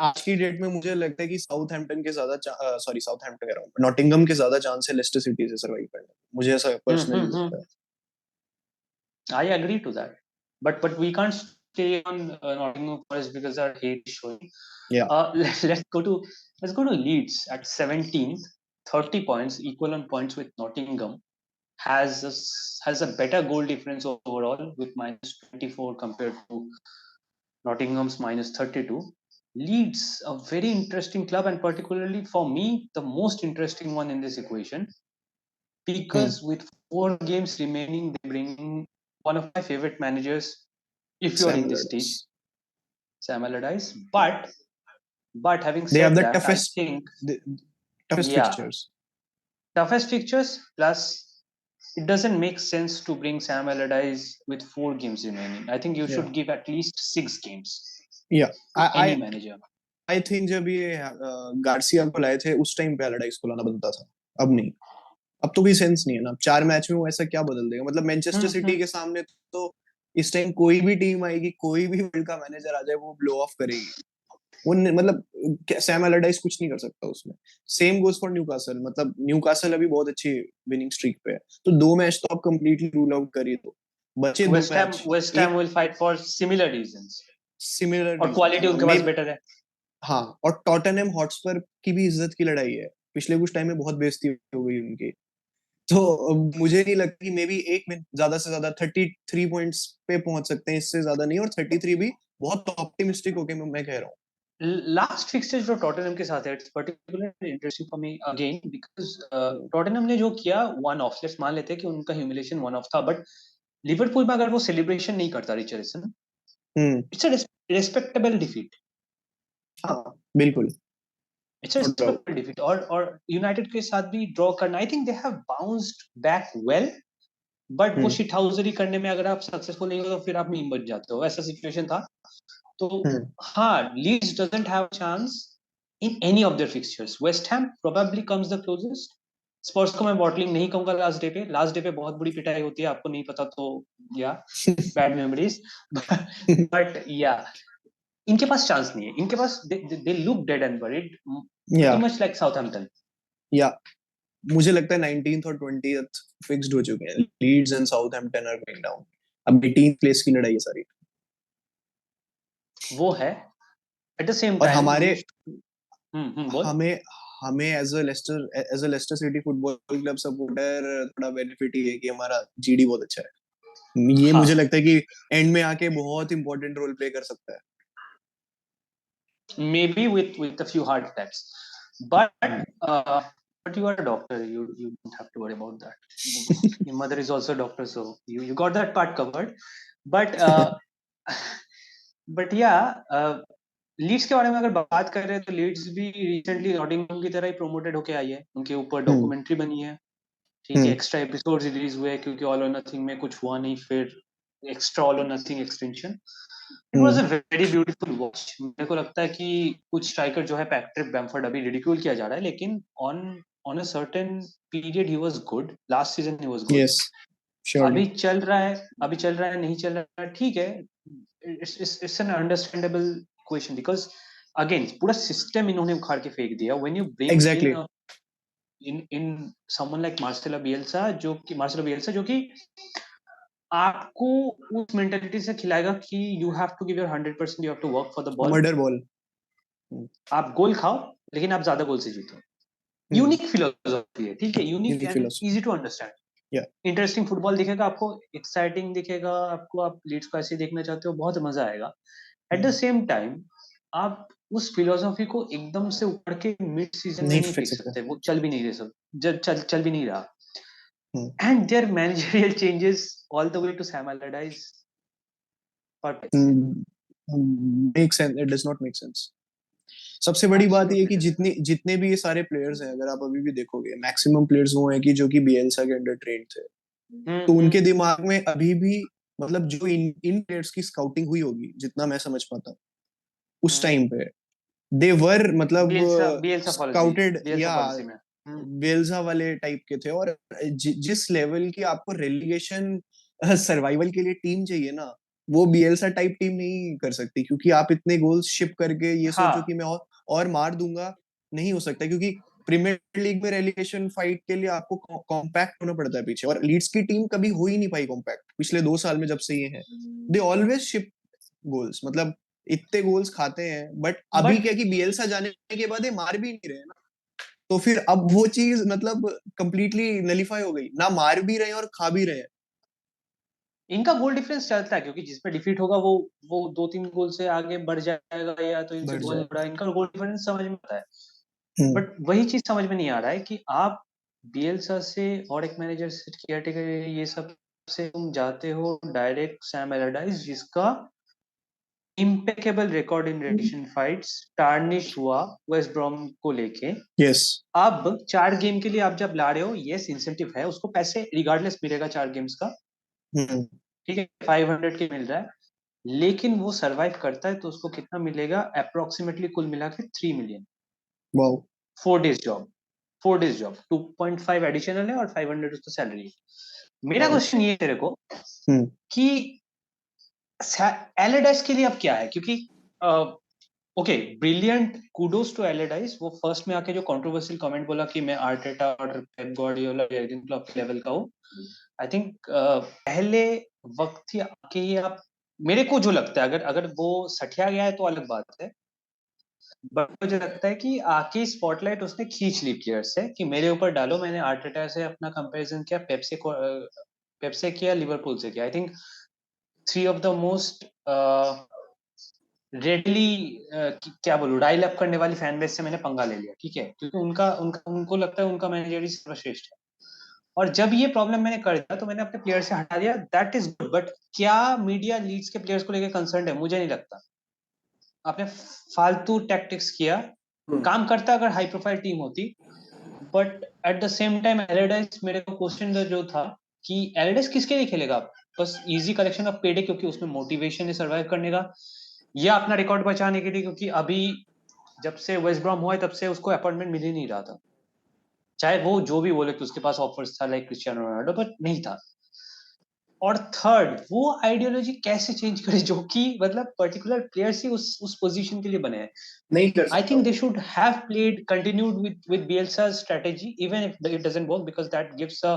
आज की डेट में मुझे लगता है कि साउथहैम्पटन के ज्यादा, सॉरी साउथहैम्पटन कह रहा हूँ, नॉटिंघम के ज्यादा चांस है लेस्टर सिटी से सर्वाइव करने. मुझे ऐसा पर्सनली लगता है. I agree to that. But we can't stay on Nottingham Forest because our hate is showing. Yeah. Let's go to Leeds at 17th, 30 points, equal on points with Nottingham. Has a better goal difference overall with -24 compared to Nottingham's -32. Leeds, a very interesting club, and particularly for me, the most interesting one in this equation, Hmm. because with 4 games remaining, they bring in one of my favorite managers, if you are Sam in this stage, Allardyce. Sam Allardyce. But having They have said the that, I think, toughest yeah, fixtures. toughest fixtures plus it doesn't make sense to bring Sam Allardyce with 4 games remaining. I think you Yeah, should give at least 6 games yeah. to I any manager. I think जब ये Garcia को लाए थे उस time पे एलाडाइस को लाना बनता था, अब नहीं। अब तो कोई सेंस नहीं है ना, 4 मैच में वो ऐसा क्या बदल देगा? मतलब मैनचेस्टर सिटी हम्म। के सामने तो इस टाइम कोई भी टीम आएगी, कोई भी वर्ल्ड का मैनेजर आ जाए, वो ब्लो ऑफ करेगी। मतलब सैम एलाडाइस कुछ नहीं कर सकता उसमें। सेम गोज फॉर न्यूकासल, मतलब न्यूकासल अभी बहुत अच्छी विनिंग स्ट्रीक पे है, तो 2 मैच तो आप कंप्लीटली रूल आउट कर ही दो, बचे दो मैच। वेस्ट हैम एक will fight for similar reasons similar और क्वालिटी उनके मे पास बेटर है। हाँ, और टॉटनहम हॉटस्पर की भी इज्जत की लड़ाई है, पिछले कुछ टाइम में बहुत बेइज्जती हो गई उनकी। तो मुझे नहीं लगता कि मे बी एक में ज्यादा से ज्यादा 33 पॉइंट्स पे पहुंच सकते हैं, इससे ज्यादा नहीं, और 33 भी बहुत ऑप्टिमिस्टिक होके मैं कह रहा हूँ। लास्ट फिक्सचर जो टॉटनहम के साथ है it's particularly interesting for me again because Tottenham ने जो किया वन ऑफ, लेट्स मान लेते हैं कि उनका ह्यूमिलेशन वन ऑफ था, बट लिवरपूल में अगर वो सेलिब्रेशन नहीं करता Richardson, hmm. It's a respectable defeat. हाँ, बिल्कुल। It's a no doubt. Respectable defeat. और यूनाइटेड के साथ भी ड्रॉ करना, I think they have bounced back well, but वो हम्म। शिटहाउसरी करने में अगर आप सक्सेसफुल नहीं हो तो फिर आप मीम बन जाते हो, ऐसा सिचुएशन था। तो हम्म। हाँ, Leeds doesn't have chance in any of their fixtures. West Ham probably comes the closest. Spurs को मैं बॉटलिंग नहीं कहूंगा लास्ट डे पे, लास्ट डे पे बहुत बुरी पिटाई होती है, आपको नहीं पता तो या बैड मेमोरीज। बट या इनके पास चांस नहीं है, इनके पास they look dead and buried, या प्रीटी मच लाइक साउथहैम्पटन। या मुझे लगता है 19th और 20th फिक्स्ड हो चुके हैं, Leeds and Southampton are going down. अब 18th प्लेस की लड़ाई है सारी। वो है। एट द सेम और टाइम हमारे यू बोल। हमें हमें as a Leicester City football club supporter थोड़ा बेनिफिट ही है कि हमारा जीडी बहुत अच्छा है। ये मुझे हाँ, लगता है कि एंड में आके बहुत इंपॉर्टेंट रोल प्ले कर सकता है। maybe with a few heart attacks, but hmm. uh, but you are a doctor, you don't have to worry about that. Your mother is also a doctor, so you got that part covered. But but yeah, Leeds के बारे में अगर बात करें तो Leeds भी recently Nottingham की तरह ही प्रोमोटेड होके आई है, उनके ऊपर हम्म। डॉक्यूमेंट्री बनी है। ठीक है, हम्म। एक्स्ट्रा एपिसोड रिलीज हुए क्योंकि ऑल और नथिंग में कुछ हुआ नहीं, फिर एक्स्ट्रा ऑल और nothing extension. It was hmm. A very beautiful watch. मेरे को लगता है कि कुछ स्ट्राइकर जो है, पैट्रिक बैमफोर्ड अभी रिडिक्यूल किया जा रहा है, लेकिन on on a certain period he was good, last season he was good. Yes, surely. अभी चल रहा है, नहीं चल रहा है, ठीक है। It's an understandable question because again पूरा सिस्टम इन्होंने उखाड़ के फेंक दिया। When you bring exactly. In someone like Marcelo Bielsa जो कि आपको उस मेंटेलिटी से खिलाएगा कि you have to give your 100%, you have to work for the ball. Murder ball. आप गोल खाओ, लेकिन आप ज्यादा गोल से जीतो। यूनिक फिलोसॉफी है, ठीक है, unique unique and philosophy. Easy to understand. या। इंटरेस्टिंग फुटबॉल दिखेगा आपको, एक्साइटिंग दिखेगा आपको, आप लीड्स को ऐसे देखना चाहते हो, बहुत मजा आएगा। एट द सेम टाइम आप उस फिलोसॉफी को एकदम से उड़ के मिड सीजन में नहीं नहीं फेंक फेंक सकते। सकते, वो चल भी नहीं रहे सब, चल भी नहीं रहा। Hmm. And their managerial changes all the way to Sam Allardyce perfect. Make sense, it does not make sense. सबसे बड़ी बात ये है एब्सोल्युटली कि डजंट। जितने भी ये सारे प्लेयर्स हैं, अगर आप अभी भी देखोगे, मैक्सिमम प्लेयर्स वो हैं कि जो कि बियल्सा के अंडर ट्रेंड थे। तो उनके हम्म। दिमाग में अभी भी, मतलब जो इन प्लेयर्स की स्काउटिंग हुई होगी, जितना मैं समझ पाता हूँ उस हम्म। टाइम पे, दे वर मतलब स्काउटेड बियल्सा या पॉलिसी में। बेल्जा वाले टाइप के थे। और जिस लेवल की आपको रेलीगेशन सर्वाइवल के लिए टीम चाहिए ना, वो बियल्सा टाइप टीम नहीं कर सकती, क्योंकि आप इतने गोल्स शिप करके ये सोचो कि हाँ, मैं और मार दूंगा, नहीं हो सकता। क्योंकि प्रीमियर लीग में रेलीगेशन फाइट के लिए आपको कॉम्पैक्ट होना पड़ता है पीछे, और लीड्स की टीम कभी हो ही नहीं पाई कॉम्पैक्ट पिछले 2 साल में जब से ये है। दे ऑलवेज शिप गोल्स, मतलब इतने गोल्स खाते हैं, बट अभी बट क्या कि बियल्सा जाने के बाद ये मार भी नहीं रहे ना, तो फिर अब वो चीज मतलब कंप्लीटली नलीफाई हो गई, ना मार भी रहे हैं और खा भी रहे हैं। इनका गोल डिफरेंस चलता है, क्योंकि जिसपे डिफीट होगा वो 2-3 गोल से आगे बढ़ जाएगा, या तो इनसे बढ़ गोल नहीं जाएगा। बढ़ा, इनका गोल डिफरेंस समझ में आता है। हम्म। बट वही चीज समझ में नहीं आ रहा है कि आप बियल्सा से और एक मैनेजर से, केयरटेकर, ये सब से तुम जाते हो डायरेक्ट सैम एलरडाइज, जिसका impeccable record in radiation fights tarnish हुआ वेस्ट ब्रॉम को लेके। यस अब 4 गेम के लिए आप जब ला रहे हो, यस इंसेंटिव है, उसको पैसे रिगार्डलेस मिलेगा 4 गेम्स का, ठीक है, 500 के मिल रहा है, लेकिन वो सरवाइव करता है तो उसको कितना मिलेगा, अप्रोक्सीमेटली कुल मिला के 3 million. Wow 4 days job, 4 days job, 2.5 additional है और 500 उसका सैलरी है। मेरा क्वेश्चन ये है तेरे को कि एलेडाइस के लिए अब क्या है, क्योंकि ओके ब्रिलियंट, कूडोस टू एलेडाइस, वो फर्स्ट में आके जो कंट्रोवर्शियल कमेंट बोला कि मैं आर्टेटा और Pep Guardiola Jurgen Klopp level का हूँ, आई थिंक पहले वक्त ही आके ये आप, मेरे को जो लगता है, अगर अगर वो सठिया गया है तो अलग बात है, बट मुझे लगता है कि आके स्पॉटलाइट उसने खींच ली प्लेयर्स से कि मेरे ऊपर डालो। मैंने आर्टेटा से अपना कंपैरिजन किया, पेप से किया, लिवरपूल से किया। I think 3 of the most readily क्या बोलूं, डायल अप करने वाली फैन बेस से मैंने पंगा ले लिया, ठीक है, क्योंकि उनका उनका उनको लगता है उनका मैनेजर ही सर्वश्रेष्ठ है। और जब ये प्रॉब्लम मैंने कर दिया तो मैंने अपने प्लेयर से हटा दिया, दैट इज गुड, बट क्या मीडिया लीड्स के प्लेयर्स को लेकर कंसर्न है? मुझे नहीं लगता। आपने फालतू टैक्टिक्स किया, काम करता अगर हाई प्रोफाइल टीम होती, but at the same time Allardyce, मेरे को क्वेश्चन जो था कि एलेडाइस किसके लिए खेलेगा? बस इजी कलेक्शन ऑफ पेडे क्योंकि उसमें मोटिवेशन है सर्वाइव करने का, या अपना रिकॉर्ड बचाने के लिए, क्योंकि अभी जब से वेस्ट ब्रॉम हुआ है तब से उसको अपॉइंटमेंट मिल ही नहीं रहा था, चाहे वो जो भी बोले कि उसके पास ऑफर्स था लाइक क्रिस्टियानो रोनाल्डो, बट नहीं था। और थर्ड, वो आइडियोलॉजी कैसे चेंज करे जो कि मतलब पर्टिकुलर प्लेयर्स ही उस पोजीशन के लिए बने हैं? नहीं कर I सकता think they वो should have continued with Bielsa's strategy, even if it doesn't work, because that gives a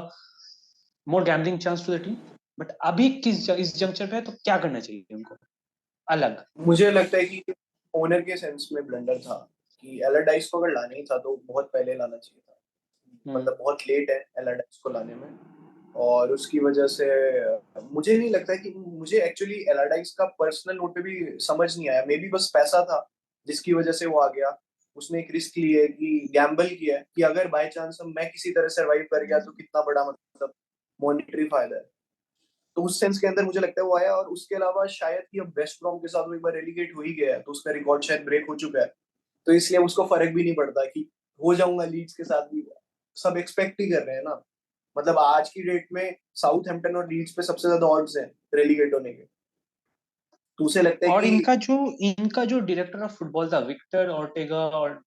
more gambling chance to the team. But अभी इस जंक्चर पे है तो क्या करना चाहिए उनको अलग? मुझे लगता है कि ओनर के सेंस में ब्लंडर था कि एलरडाइस को अगर लाना ही था तो बहुत पहले लाना चाहिए था, मतलब बहुत लेट है एलरडाइस को लाने में, और उसकी वजह से मुझे नहीं लगता है कि मुझे एक्चुअली एलरडाइस का पर्सनल नोट पे भी समझ नहीं आया, मे बी बस पैसा था जिसकी वजह से वो आ गया। उसने एक रिस्क लिए कि गैम्बल किया है कि अगर बाय चांस मैं किसी तरह सरवाइव कर गया तो कितना बड़ा मतलब मॉनेटरी फायदा है, तो उस सेंस के अंदर मुझे लगता है वो आया। और उसके अलावा शायद कि अब वेस्ट ब्रॉम के साथ वो एक बार रेलीगेट हो ही गया है तो उसका रिकॉर्ड शायद ब्रेक हो चुका है, तो इसलिए उसको फर्क भी नहीं पड़ता कि हो जाऊंगा लीड्स के साथ भी, सब एक्सपेक्ट ही कर रहे हैं ना। मतलब आज की डेट में साउथहैम्पटन और लीड्स पे सबसे ज्यादा ऑड्स हैं रेलीगेट होने के, तो उसे लगता है और कि इनका जो डायरेक्टर ऑफ फुटबॉल था विक्टर ऑर्टेगा, और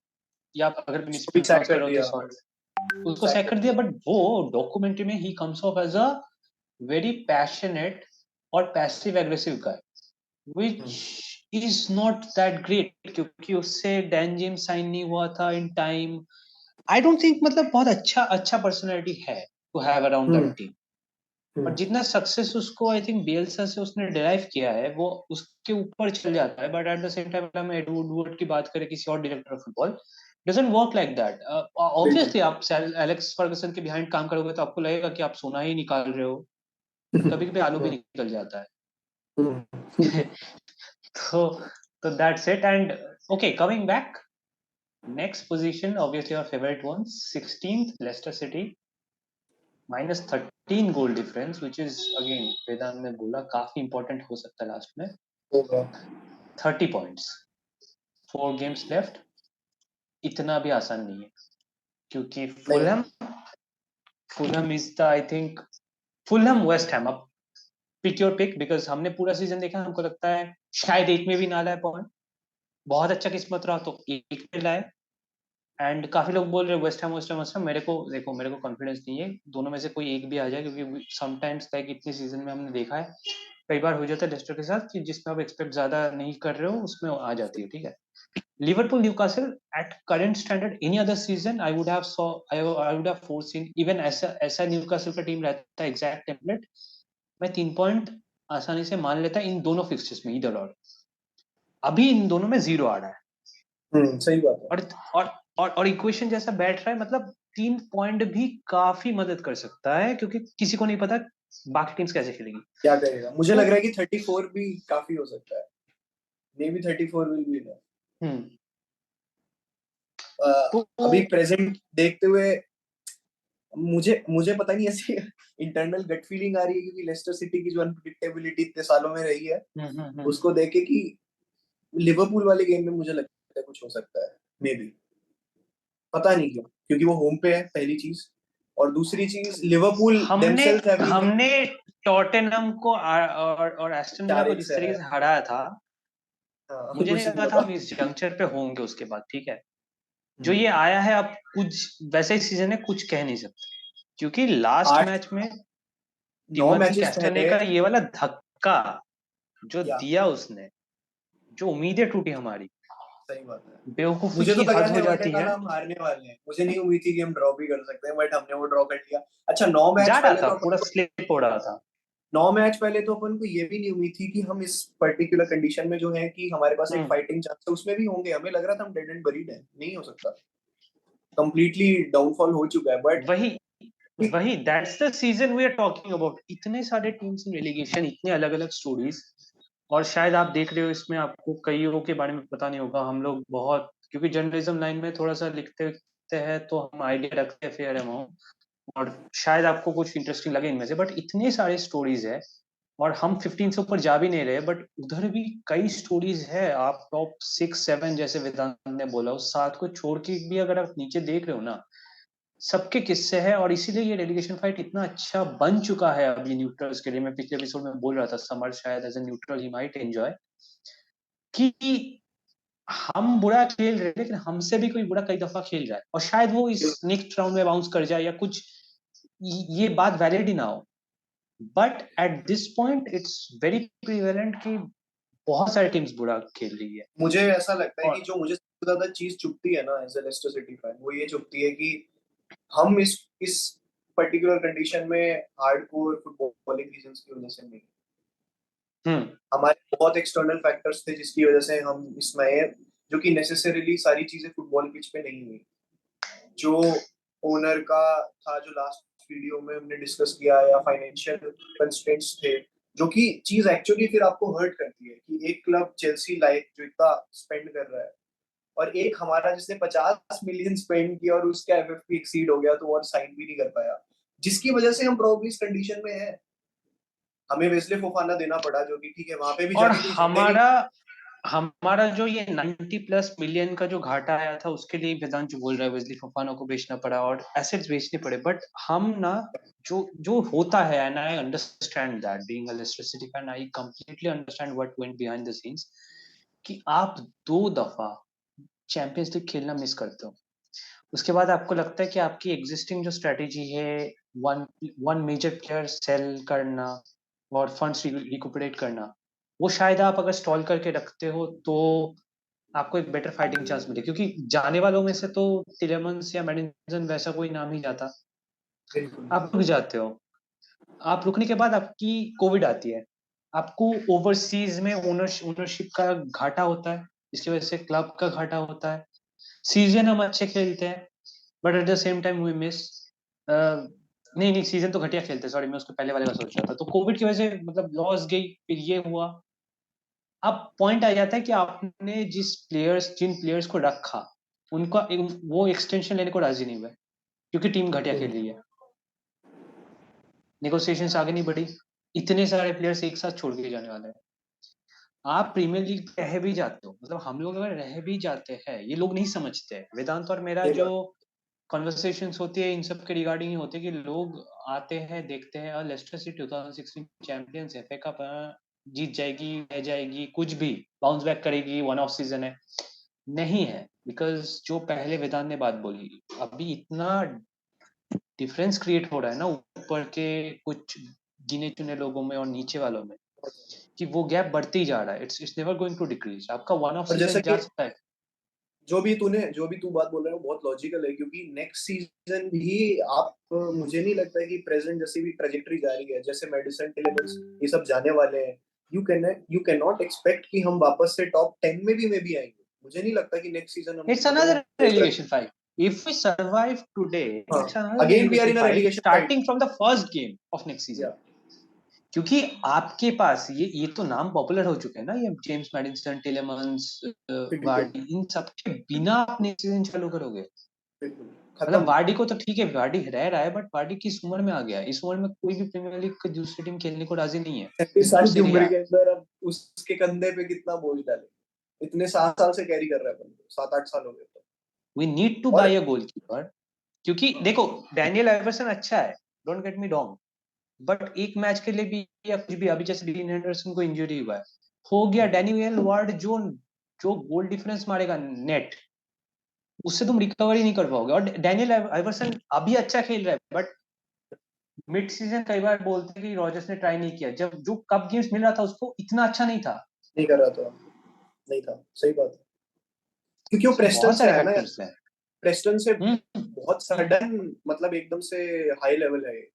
या अगर उसको भी मिसप्रोनाउंस सैक कर कर रहा हूँ तो दिया, सॉरी, उसको सैक सैक कर कर दिया, दिया। बट वो डॉक्यूमेंट्री में ही comes off as a very passionate और passive aggressive guy, hmm, which is not that great, क्योंकि उससे डैन जेम्स साइन नहीं हुआ था in time. I don't think, मतलब बहुत अच्छा अच्छा पर्सनैलिटी है to have around that hmm, team, और हम्म, जितना सक्सेस उसको आई थिंक बियल्सा से उसने डिराइव किया है वो उसके ऊपर चल जाता है, but at the same time हम एड वुडवर्ड की बात करें, किसी और director of football, doesn't work like that. बिल्कुल। ऑब्वियसली आप एलेक्स फर्गसन के बिहाइंड काम करोगे तो आपको लगेगा कि आप सोना ही निकाल रहे हो, बट कभी कभी आलू भी हम्म, निकल जाता हम्म, है। तो तो that's it, and okay, coming back, next position, obviously our favorite ones, 16th Leicester City, -13 goal difference, which is again वेदांत ने बोला काफी इंपॉर्टेंट हो सकता है लास्ट में। होगा। 30 पॉइंट्स, 4 गेम्स लेफ्ट, इतना भी आसान नहीं है, क्योंकि नहीं Fulham is the, I think Fulham West Ham, अब पिक योर पिक, बिकॉज हमने पूरा सीजन देखा, हमको लगता है शायद एक में भी ना लाए पॉइंट, बहुत अच्छा किस्मत रहा तो एक में लाए। एंड काफी लोग बोल रहे हैं वेस्ट हैम, मेरे को देखो, मेरे को कॉन्फिडेंस नहीं है दोनों में से कोई एक भी आ जाए, क्योंकि समटाइम्स लाइक इतने सीजन में हमने देखा है कई बार हो जाता है लेस्टर के साथ कि जिसमें आप एक्सपेक्ट ज्यादा नहीं कर रहे हो उसमें आ जाती है, ठीक है। Liverpool Newcastle, at current standard any other season I would have foreseen, even ऐसा ऐसा न्यूकासल का टीम रहता है एग्जैक्ट टेम्पलेट, मैं 3 पॉइंट आसानी से मान लेता इन दोनों फिक्सचर्स में, इधर और अभी इन दोनों में 0 आ रहा है, सही बात है। और और इक्वेशन जैसा बैठ रहा है, मतलब 3 पॉइंट भी काफी मदद कर सकता है, क्योंकि किसी को नहीं पता बाकी टीम्स कैसे खेलेंगी। क्या करेगा, मुझे तो लग रहा है कि 34 भी काफी हो सकता है, may be 34 will be enough. Hmm तो अभी प्रेजेंट देखते हुए मुझे मुझे पता नहीं, ऐसी इंटरनल गट फीलिंग आ रही है क्योंकि लेस्टर सिटी की जो अनप्रिडिक्टेबिलिटी इतने सालों में रही है हम्म हम्म हम्म उसको देखे कि लिवरपूल वाले गेम में मुझे लगता है कुछ हो सकता है, मे बी, पता नहीं क्यों, क्योंकि वो होम पे है पहली चीज, और दूसरी चीज लिवरपूल हमने देमसेल्व्स हैव बीन हमने टॉटेनहम को और एस्टन विला को 4-1 जिस से तरीके हराया। से हराया था, हाँ मुझे नहीं कुछ नहीं लगा था होता। हम इस जंक्चर पे होंगे उसके बाद, ठीक है। जो हम्म। ये आया है अब कुछ वैसे ही सीजन है, कुछ कह नहीं सकते, क्योंकि लास्ट आठ मैच में 9 टिमोथी मैचेस कैस्टने पहले, का ये वाला धक्का जो या दिया उसने, जो उम्मीदें टूटी हमारी, सही बात है। बेवकूफी मुझे तो की लगा हद हो था मैंने जाती है। कहा हम हारने वाले हैं, मुझे नहीं उम्मीद थी कि हम ड्रॉ भी कर सकते हैं, बट हमने वो ड्रॉ कर लिया। अच्छा 9 मैच जा रहा पहले था, तो पूरा अपन स्लिप हो रहा था। 9 मैच पहले तो अपन को ये भी नहीं उम्मीद थी कि हम इस पर्टिकुलर कंडीशन में जो है कि हमारे पास एक हम्म। फाइटिंग चांस है उसमें भी होंगे। हमें लग रहा था हम डेड एंड बरीड है, नहीं हो सकता, कंप्लीटली डाउनफॉल हो चुका है, बट वही वही that's the season we are talking about. इतने सारे टीम्स इन रेलीगेशन, इतने अलग अलग स्टोरीज। और शायद आप देख रहे हो इसमें, आपको कईयों के बारे में पता नहीं होगा, हम लोग बहुत, क्योंकि जर्नलिज्म लाइन में थोड़ा सा लिखते लिखते हैं तो हम आइडिया रखते हैं फेयर अमाउंट, और शायद आपको कुछ इंटरेस्टिंग लगे इनमें से, बट इतने सारे स्टोरीज है और हम 15 से ऊपर जा भी नहीं रहे, बट उधर भी कई स्टोरीज है। आप टॉप 6 7 जैसे वेदांत ने बोला, उस 7 को छोड़ के भी अगर आप नीचे देख रहे हो ना, सबके किस्से हैं। और इसीलिए ये रेलीगेशन फाइट इतना अच्छा बन चुका है अभी न्यूट्रल्स के लिए। मैं पिछले एपिसोड में बोल रहा था, समर शायद as a neutral he might enjoy, कि हम बुरा खेल रहे हैं लेकिन हमसे भी कोई बुरा कई दफा खेल रहा है, और शायद वो इस नेक्स्ट राउंड में बाउंस कर जाए या कुछ, ये बात वैलिड ही ना हो। But at this point it's very prevalent कि बहुत सारी टीम्स बुरा खेल रही है। मुझे ऐसा लगता है कि और जो मुझे सबसे ज्यादा चीज चुभती है ना as a Leicester City fan, वो ये चुभती है कि हम इस पर्टिकुलर कंडीशन में हार्डकोर फुटबॉलिंग रीजंस की वजह से नहीं, हम्म। हमारे बहुत एक्सटर्नल फैक्टर्स थे जिसकी वजह से हम इसमें आए, जो कि नेसेसरीली सारी चीजें फुटबॉल पिच पे नहीं हुई। जो ओनर का था, जो लास्ट वीडियो में हमने डिस्कस किया, या फाइनेंशियल कंस्ट्रेंट्स थे, जो कि चीज एक्चुअली फिर आपको हर्ट करती है कि एक क्लब चेल्सी लाइक जो इतना स्पेंड कर रहा है, और एक हमारा जिसने 50 मिलियन स्पेंड किया और उसका एफएफपी एक्सीड हो गया तो वो और साइन भी नहीं कर पाया, जिसकी वजह से हम प्रॉब्लम इस कंडीशन में है। हमें वेस्ले फोफाना देना पड़ा, जो कि ठीक है, वहां पे भी और जाके कोई जिंदगी। हमारा हमारा जो ये 90+ मिलियन का जो घाटा आया था, उसके लिए वेदांत जो बोल रहा है, वेस्ली फोफाना को बेचना पड़ा और एसेट्स बेचने पड़े। बट हम ना, जो जो होता है, and I understand that being a Leicester City fan, I completely understand what went behind the scenes, कि आप 2 दफा चैंपियंस लीग खेलना मिस करते हो। उसके बाद आपको लगता है कि आपकी एग्जिस्टिंग जो स्ट्रेटेजी है, one one major player sell करना और फंड्स रिकुपरेट करना, वो शायद आप अगर स्टॉल करके रखते हो तो आपको एक बेटर फाइटिंग चांस मिले, क्योंकि जाने वालों में से तो टिलेमंस या मेडिसन वैसा कोई नाम ही जाता। बिल्कुल। आप रुक जाते हो। आप रुकने के बाद आपकी कोविड आती है, आपको ओवरसीज में ओनरशिप का घाटा होता है, जिसकी वजह से क्लब का घाटा होता है। सीजन हम अच्छे खेलते हैं, but at the same time we miss, नहीं नहीं, सीजन तो घटिया खेलते, सॉरी, मैं उसके पहले वाले का सोच रहा था। तो कोविड की वजह से मतलब लॉस गई, फिर ये हुआ। अब पॉइंट आ जाता है कि आपने जिन प्लेयर्स को रखा, उनका वो एक्सटेंशन लेने को राजी नहीं हुए, क्योंकि टीम घटिया खेल रही है, नेगोशिएशंस आगे नहीं बढ़ी, इतने सारे प्लेयर्स एक साथ छोड़ के जाने वाले हैं। आप प्रीमियर लीग रह भी जाते हो, मतलब हम लोग अगर रह भी जाते हैं, ये लोग नहीं समझते हैं। वेदांत और मेरा ये जो बात कॉन्वर्सेशंस होती है इन सब के रिगार्डिंग ही होती है, कि लोग आते हैं, देखते हैं, और Leicester City 2016 champions, FA Cup जीत जाएगी, रह जाएगी, कुछ भी बाउंस बैक करेगी, वन ऑफ सीजन है, नहीं है। बिकॉज जो पहले वेदांत ने बात बोली, अभी इतना डिफरेंस क्रिएट हो रहा है ना ऊपर के कुछ गिने चुने लोगों में और नीचे वालों में, कि वो गैप बढ़ते ही जा रहा है। It's never going to decrease. आपका वन ऑफ और जैसा सीजन जा कि सकता है। जो भी तू बात बोल रहा है वो बहुत लॉजिकल है, क्योंकि नेक्स्ट सीजन भी आप, मुझे नहीं लगता है कि प्रेजेंट जैसी भी ट्रेजेक्टरी जा रही है, जैसे मेडिसन टिलेमेंस ये सब जाने वाले हैं, यू कैन नॉट एक्सपेक्ट कि हम वापस से टॉप 10 में भी आएंगे। मुझे नहीं लगता कि नेक्स्ट सीजन हम It's मतलब another वो कर। relegation fight. If we survive today, हाँ, it's another again we are relegation in a fight relegation fight. starting from the first game of next season. या क्योंकि आपके पास ये तो नाम पॉपुलर हो चुके हैं ना, ये जेम्स मैडिसन, टिलेमंस, बिल्कुल वार्डी, इन सब के बिना आप नेक्स्ट सीजन चालू करोगे। बिल्कुल मतलब खत्म। वार्डी को तो ठीक है, वार्डी रह रहा है, बट वार्डी किस उम्र में आ गया है? इस उम्र में कोई भी प्रीमियर लीग की दूसरी टीम खेलने को राजी नहीं है, 36 ऊपर साल की से उम्र रिया। के अंदर अब उसके कंधे पे कितना बोझ डाले। इतने 7 साल से कैरी कर रहा है बंदे, 7-8 साल हो गए तो। वी नीड टू और बाय अ गोलकीपर, क्योंकि देखो डैनियल आइवर्सन अच्छा है, don't get me wrong, but एक मैच के लिए भी या कुछ भी, अभी जैसे डीन हेंडरसन को इंजरी हुआ है, हो गया, डैनियल वार्ड जो जो गोल डिफरेंस मारेगा नेट, उससे तुम रिकवर ही नहीं कर पाओगे। और डैनियल आइवर्सन अभी अच्छा खेल रहा है, बट मिड सीजन कई बार बोलते हैं कि रॉजर्स ने ट्राई नहीं किया, जब जो कप गेम्स मिल रहा था उसको इतना अच्छा नहीं था। नहीं कर रहा था, नहीं था, सही बात है। क्योंकि वो So, प्रेस्टन बहुत से सारे है ना यार, फैक्टर्स हैं। प्रेस्टन से हम्म, बहुत हम्म। सडन, मतलब एकदम से हाई लेवल है ये।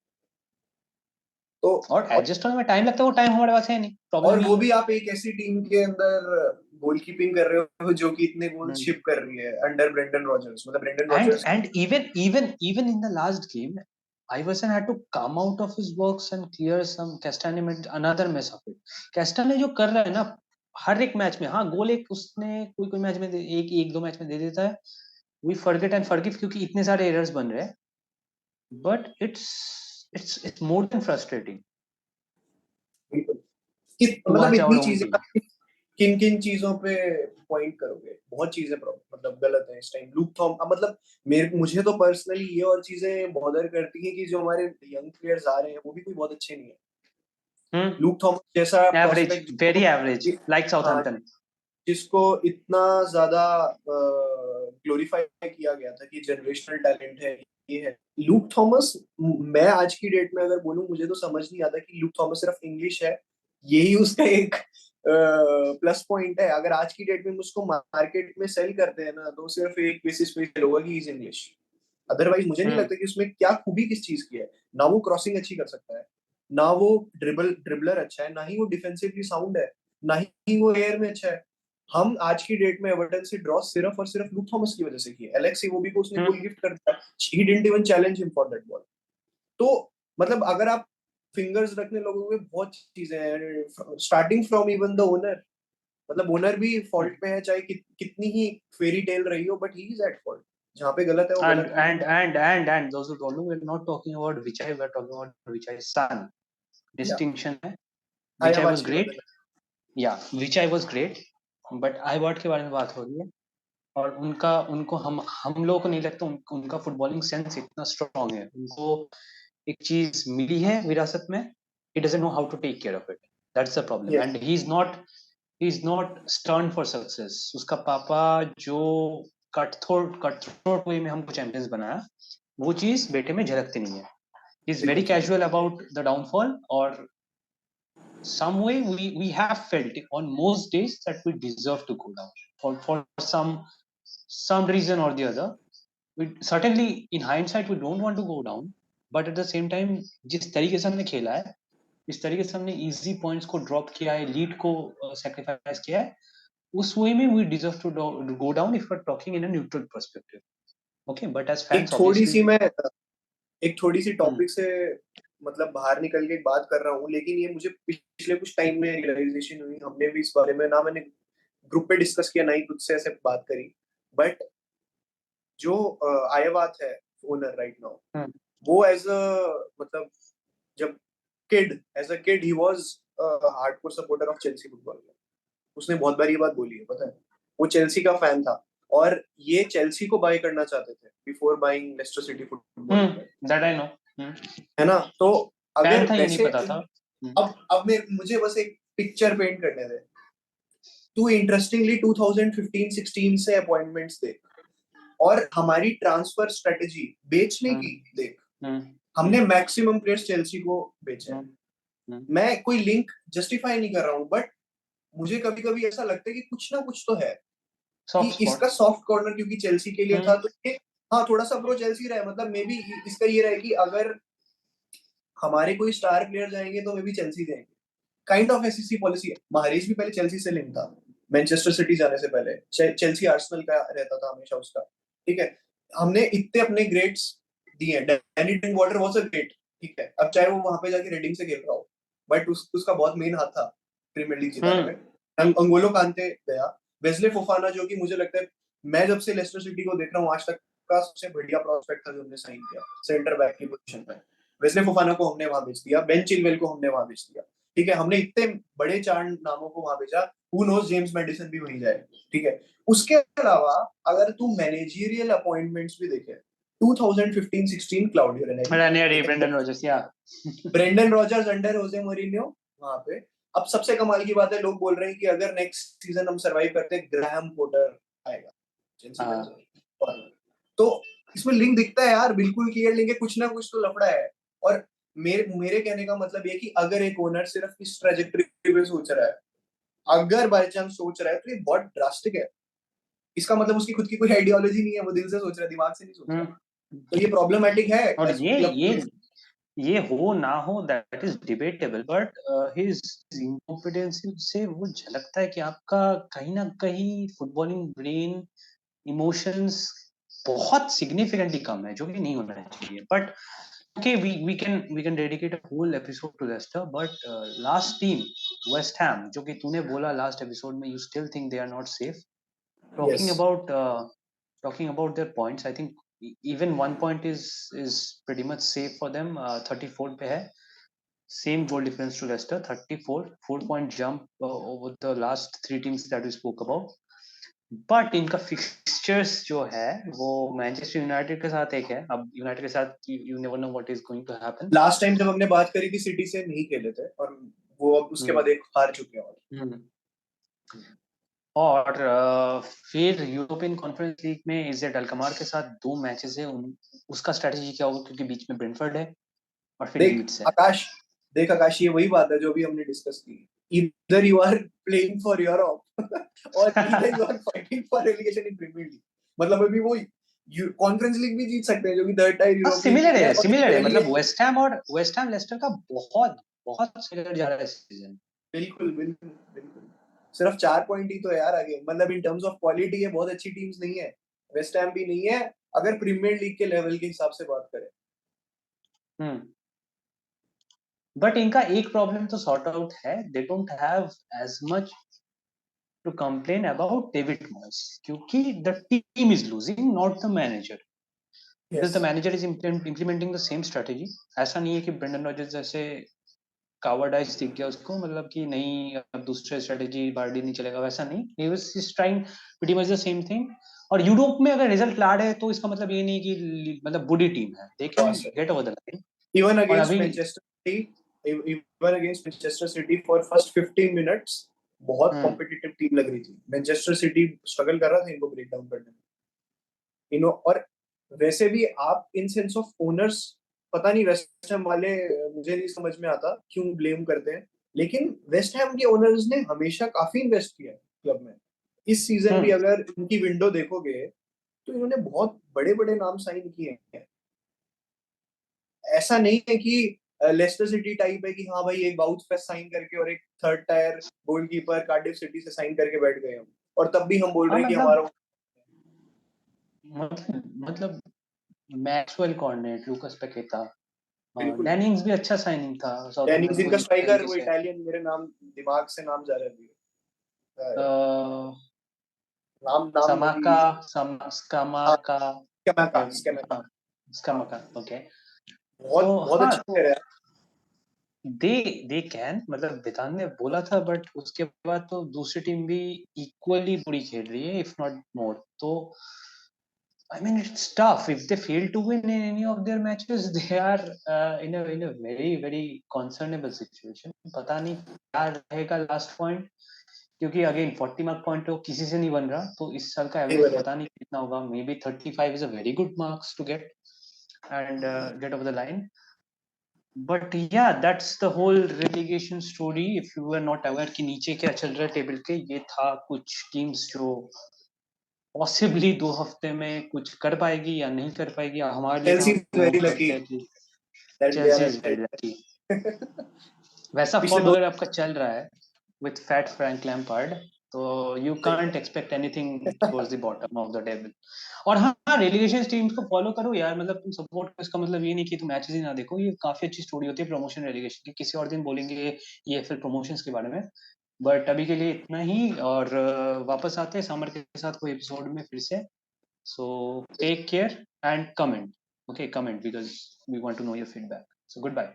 तो और एडजस्ट होने में टाइम लगता है, वो टाइम हमारे पास है नहीं, प्रॉब्लम और यही वो है। भी आप एक ऐसी टीम के अंदर गोलकीपिंग कर रहे हो जो कि इतने गोल हम्म। शिप कर रही है अंडर ब्रेंडन रॉजर्स, मतलब Brendan And Rodgers. and even in the last game, Iverson had to come out of his box and clear some Castane made another mess of it. Castane जो कर रहा है ना हर एक मैच में, हाँ गोल एक उसने कोई कोई मैच में एक एक दो मैच में दे देता है, वी फॉरगेट एंड फॉरगिव क्योंकि इतने सारे एरर्स बन रहे हैं, but it's more than frustrating to मतलब वॉच आवर इतनी ओन चीजें, टीम। किन किन चीजों पे पॉइंट करोगे? बहुत चीजें मतलब गलत है इस टाइम। लूक थॉम, मतलब मेरे मुझे तो पर्सनली ये और चीजें बॉदर करती हैं कि जो हमारे यंग प्लेयर्स आ रहे हैं वो भी कोई बहुत अच्छे नहीं है। लूक थॉमस जैसा एवरेज, प्रोस्पेक्ट वेरी जिसको, एवरेज, लाइक हाँ, साउथहैम्पटन। जिसको इतना ज्यादा ग्लोरीफाई किया गया था कि जनरेशनल टैलेंट है, ये है लूक थॉमस। मैं आज की डेट में अगर बोलूं, मुझे तो समझ नहीं आता कि लूक थॉमस सिर्फ इंग्लिश है, यही उसका एक प्लस पॉइंट है। अगर आज की डेट में उसको मार्केट में सेल करते हैं ना, तो सिर्फ एक बेसिस पे सेल होगा कि इज इंग्लिश। अदरवाइज मुझे नहीं लगता कि उसमें क्या खूबी किस चीज की है। ना वो क्रॉसिंग अच्छी कर सकता है, ना वो ड्रिबलर अच्छा है, ना ही वो डिफेंसिवली साउंड है, ना ही वो एयर में अच्छा है। हम आज की डेट में एवर्टन से ड्रॉ सिर्फ और सिर्फ लूक थॉमस की वजह से किया। एलेक्स इवोबी को उसने गोल गिफ्ट कर दिया, he didn't even challenge him for that ball. तो मतलब अगर आप फिंगर्स रखने लोगों में बहुत चीजें हैं, starting from even the owner. मतलब ओनर भी फॉल्ट पे है, चाहे कितनी ही फेरी टेल रही हो, but he is at fault. जहाँ पे गलत है वो And गलत है। and and and and those who don't know, we're not talking about Vichai, we're talking about Vichai's son. या Distinction है। आया Vichai बात was की बात great, है। yeah, Vichai was great, but iWatt के बारे में बात हो रही है। और उनका उनको हम लोगों को नहीं लगता उनका फुटबॉलिंग सेंस इतना स्ट्रांग है। उनको एक चीज मिली है विरासत में, he doesn't know how to take care of it, that's the problem, yes, and he's not stern for success। उसका पापा जो कटथ्रोट वे में हमको चैंपियंस बनाया, वो चीज बेटे में झलकती नहीं है। ही इज वेरी बिल्कुल सही। कैजुअल अबाउट द डाउनफॉल, और some way we have felt on most days that we deserve to go down for some reason or the other। we certainly in hindsight we don't want to go down, but at the same time जिस तरीके से हमने खेला है, इस तरीके से हमने इजी पॉइंट्स को ड्रॉप किया है, लीड को सेक्रीफाइस किया है, उस वे में we deserve to go down if we're talking in a neutral perspective। okay, but as एक fans थोड़ी obviously। सी मैं एक थोड़ी सी hmm, टॉपिक से मतलब बाहर निकल के एक बात कर रहा हूँ, लेकिन ये मुझे पिछले कुछ टाइम में रियलाइजेशन हुई। हमने भी इस बारे में ना मैंने ग्रुप पे डिस्कस किया, ना ही तुझसे ऐसे बात करी। बट जो आयावात है ओनर राइट नाउ, hmm, वो एज अ, मतलब जब as a kid he was hardcore supporter of Chelsea football. उसने बहुत बार ये बात बोली है, पता है। वो चेल्सी का फैन था, और ये चेल्सी को बाय करना चाहते थे before buying Lester City football club, that I know। है ना। तो फैन अगर था ये नहीं वैसे, पता था। अब मुझे बस एक पिक्चर पेंट करने दे। तू इंटरेस्टिंगली 2015-16 से अपॉइंटमेंट्स देख, और हमारी ट्रांसफर स्ट्रेटेजी बेचने हम्म, की देख। हम्म, हमने मैक्सिमम प्लेयर्स चेल्सी को बेचे हैं। हम्म, हम्म। मैं कोई लिंक जस्टिफाई नहीं कर रहा हूँ, बट मुझे कभी कभी ऐसा लगता है कि कुछ ना कुछ तो है, कि सॉफ्ट स्पॉट। इसका सॉफ्ट कॉर्नर क्योंकि चेल्सी के लिए था, तो ये हाँ थोड़ा सा प्रो चेल्सी रहा है। मतलब मे बी इसका ये रहा है कि अगर हमारे कोई स्टार प्लेयर जाएंगे तो मे बी चेल्सी जाएंगे। काइंड ऑफ ऐसी सी पॉलिसी है। महारेज भी पहले चेल्सी से लिंक था, मैनचेस्टर सिटी जाने से पहले चेल्सी आर्सेनल का रहता था हमेशा उसका। ठीक है, हमने इतने अपने ग्रेट्स दिए। डैनी ड्रिंकवाटर वाज अ ग्रेट, ठीक है, अब चाहे वो वहां पे जाके रेडिंग से खेल रहा हो, बट उसका बहुत मेन हाथ था प्रीमियर लीग जिताने में। हम्म, अंगोलो कांते गया, वेस्ले फोफाना जो कि मुझे लगता है, मैं जब से लेस्टर सिटी को देख रहा हूँ आज तक का सबसे बढ़िया प्रोस्पेक्ट था जो हमने साइन किया सेंटर बैक की पोजीशन पे। वेस्ले फोफाना को हमने वहां भेज दिया, बेन चिलवेल को हमने वहां भेज दिया। ठीक है, हमने इतने बड़े चार नामों को वहां भेजा, हु नोस जेम्स मैडिसन भी वहीं जाए, ठीक है। उसके अलावा अगर तू मैनेजरियल अपॉइंटमेंट्स भी देखे, 2015-16 Claudio Ranieri, Ranieri, Brendan Rodgers, yeah. Brendan Rodgers under Jose Mourinho वहां पे। अब सबसे कमाल की बात है, लोग बोल रहे हैं कि अगर नेक्स्ट सीजन हम सरवाइव करते हैं, ग्राहम पोटर आएगा चेल्सी हाँ मैनेजर। तो इसमें लिंक दिखता है यार, बिल्कुल क्लियर लिंक है, कुछ ना कुछ तो लफड़ा है। और मेरे मेरे कहने का मतलब ये कि अगर एक ओनर सिर्फ इस ट्रेजेक्टरी पे सोच रहा है, अगर बाय चांस सोच रहा है, तो ये बहुत ड्रास्टिक है। इसका मतलब उसकी खुद की कोई आइडियोलॉजी नहीं है, वो दिल से सोच रहा है, दिमाग से नहीं सोच रहा। तो ये प्रॉब्लमेटिक है और एज क्लब। ये हो ना हो that is debatable, but his incompetence से वो झलकता है कि आपका कहीं ना कहीं फुटबॉलिंग ब्रेन, इमोशंस बहुत सिग्निफिकेंटली कम है, जो कि नहीं होना चाहिए। But okay, we can dedicate a whole episode to Leicester, but last team West Ham, जो कि तूने बोला last episode में, you still think they are not safe. Yes Talking about their points, I think even 1 point is pretty much safe for them. 34 पे है, same goal difference to Leicester, 34, 4 point jump over the last three teams that we spoke about. But इनका fixtures जो है वो Manchester United के साथ एक है। अब यूनाइटेड के साथ you never know what is going to happen. Last time जब हमने बात करी थी, सिटी से नहीं खेले थे, और वो अब उसके बाद एक हार चुके हैं। और फिर यूरोपियन कॉन्फ्रेंस लीग में इजेड अल्कमार के साथ 2 मैचेस है, उसका स्ट्रेटजी क्या होगा, क्योंकि बीच में ब्रेंटफोर्ड है और फिर देख लीड्स है। आकाश, देख आकाश, ये वही बात है जो भी हमने डिस्कस की। इधर you are playing for Europe और इधर you are fighting for relegation in Premier League. मतलब अभी वो कॉन्फ्रेंस लीग भी जीत सकते हैं, जो कि थर्ड टायर हाँ, यूरोपियन सिमिलर लीग है, है, और सिमिलर है। मतलब रेलेगेशन। वेस्ट हैम लेस्टर का बहुत बहुत सिमिलर जा रहा है सीजन। बिल्कुल बिल्कुल बिल्कुल। सिर्फ 4 पॉइंट ही तो है यार आगे, मतलब इन टर्म्स ऑफ क्वालिटी ये बहुत अच्छी टीम्स नहीं है। वेस्ट हैम भी नहीं है, अगर प्रीमियर लीग के लेवल के हिसाब से बात करें। हम्म बट इनका एक प्रॉब्लम तो सॉर्ट आउट है, they don't have as much to complain about David Moyes, क्योंकि the team is losing, not the manager. Because yes, the manager is implementing the same strategy. ऐसा नहीं है कि ब्रेंडन रॉजर्स जैसे कावर्डाइज दिख गया उसको, मतलब कि नहीं अब दूसरे स्ट्रेटेजी बार्डी नहीं चलेगा, वैसा नहीं। he was just trying pretty much the same thing. और यूरोप में अगर रिजल्ट ला रहे हैं तो इसका मतलब ये नहीं कि मतलब बुरी टीम है, they can get over the line. even और against अभी Manchester City, even against Manchester City for first 15 minutes बहुत हम्म कॉम्पिटिटिव टीम लग रही थी। मैनचेस्टर सिटी स्ट्रगल कर रहा था इनको ब्रेक डाउन करने में, और वैसे भी आप इन सेंस ऑफ ओनर्स, पता नहीं वेस्ट हैम वाले, मुझे नहीं समझ में आता क्यों ब्लेम करते हैं, लेकिन वेस्ट हैम के ओनर्स ने हमेशा काफी इन्वेस्ट किया है क्लब में। इस सीजन भी हम्म अगर उनकी विंडो देखोगे, तो इन्होंने बहुत बड़े बड़े नाम साइन किए हैं। ऐसा नहीं है कि लेस्टर सिटी टाइप है कि हाँ भाई एक बाउच पे साइन करके और एक third tier goalkeeper Cardiff city से साइन करके बैठ गए हम, और तब भी हम बोल हाँ रहे हैं कि हमारा। मतलब मैक्सवेल कॉर्नेट, लूकास पैकेटा, बिल्कुल। डेनिंग्स भी अच्छा साइनिंग था, डेनिंग्स साउथहैम्पटन को इनका जिस स्ट्राइकर, तरीके वो से। इटालियन, मेरे नाम दिमाग से नाम जा रहा है अभी। अ, नाम नाम अभी। समाका, हाँ, स्कमाका, स्कैमाका स्कैमाका। हाँ, हाँ, स्कमाका, ओके। तो बहुत बहुत हाँ, अच्छा तो प्लेयर है। दे दे कैन, मतलब विधान ने बोला था, बट उसके बाद तो दूसरी टीम भी इक्वली बुरी खेल रही है, इफ नॉट मोर। तो I mean, it's tough. If they fail to win in any of their matches, they are in a very very concernable situation. पता नहीं क्या रहेगा लास्ट पॉइंट, क्योंकि अगेन 40 मार्क पॉइंट तो किसी से नहीं बन रहा, तो इस साल का नहीं एवरेज बने। पता नहीं कितना होगा। May be 35 is a very good marks to get and get over the line. But yeah that's the whole relegation story. If you are not aware कि नीचे क्या चल रहा है टेबल के, ये था कुछ टीम्स जो पॉसिबली 2 हफ्ते में कुछ कर पाएगी या नहीं कर पाएगी। हमारे लिए तो चेल्सी हम इज वेरी होप लकी करते हैं कि that they Chelsea are is very lucky. वैसा पिछले फॉर्म दो। अगर आपका चल रहा है विथ फैट फ्रैंक लैम्पार्ड, तो you can't expect anything towards the bottom of the table. और हाँ, रेलिगेशन टीम्स को फॉलो करो यार, मतलब तुम सपोर्ट करो, इसका मतलब ये नहीं कि तुम मैचेस ही ना देखो। ये काफी अच्छी स्टोरी होती है प्रमोशन रेलिगेशन की। किसी और दिन बोलेंगे ये फिर प्रमोशंस के बारे में, बट अभी के लिए इतना ही। और वापस आते हैं समर के साथ कोई एपिसोड में फिर से। So take care and comment. Okay, comment because we want to know your feedback. So goodbye.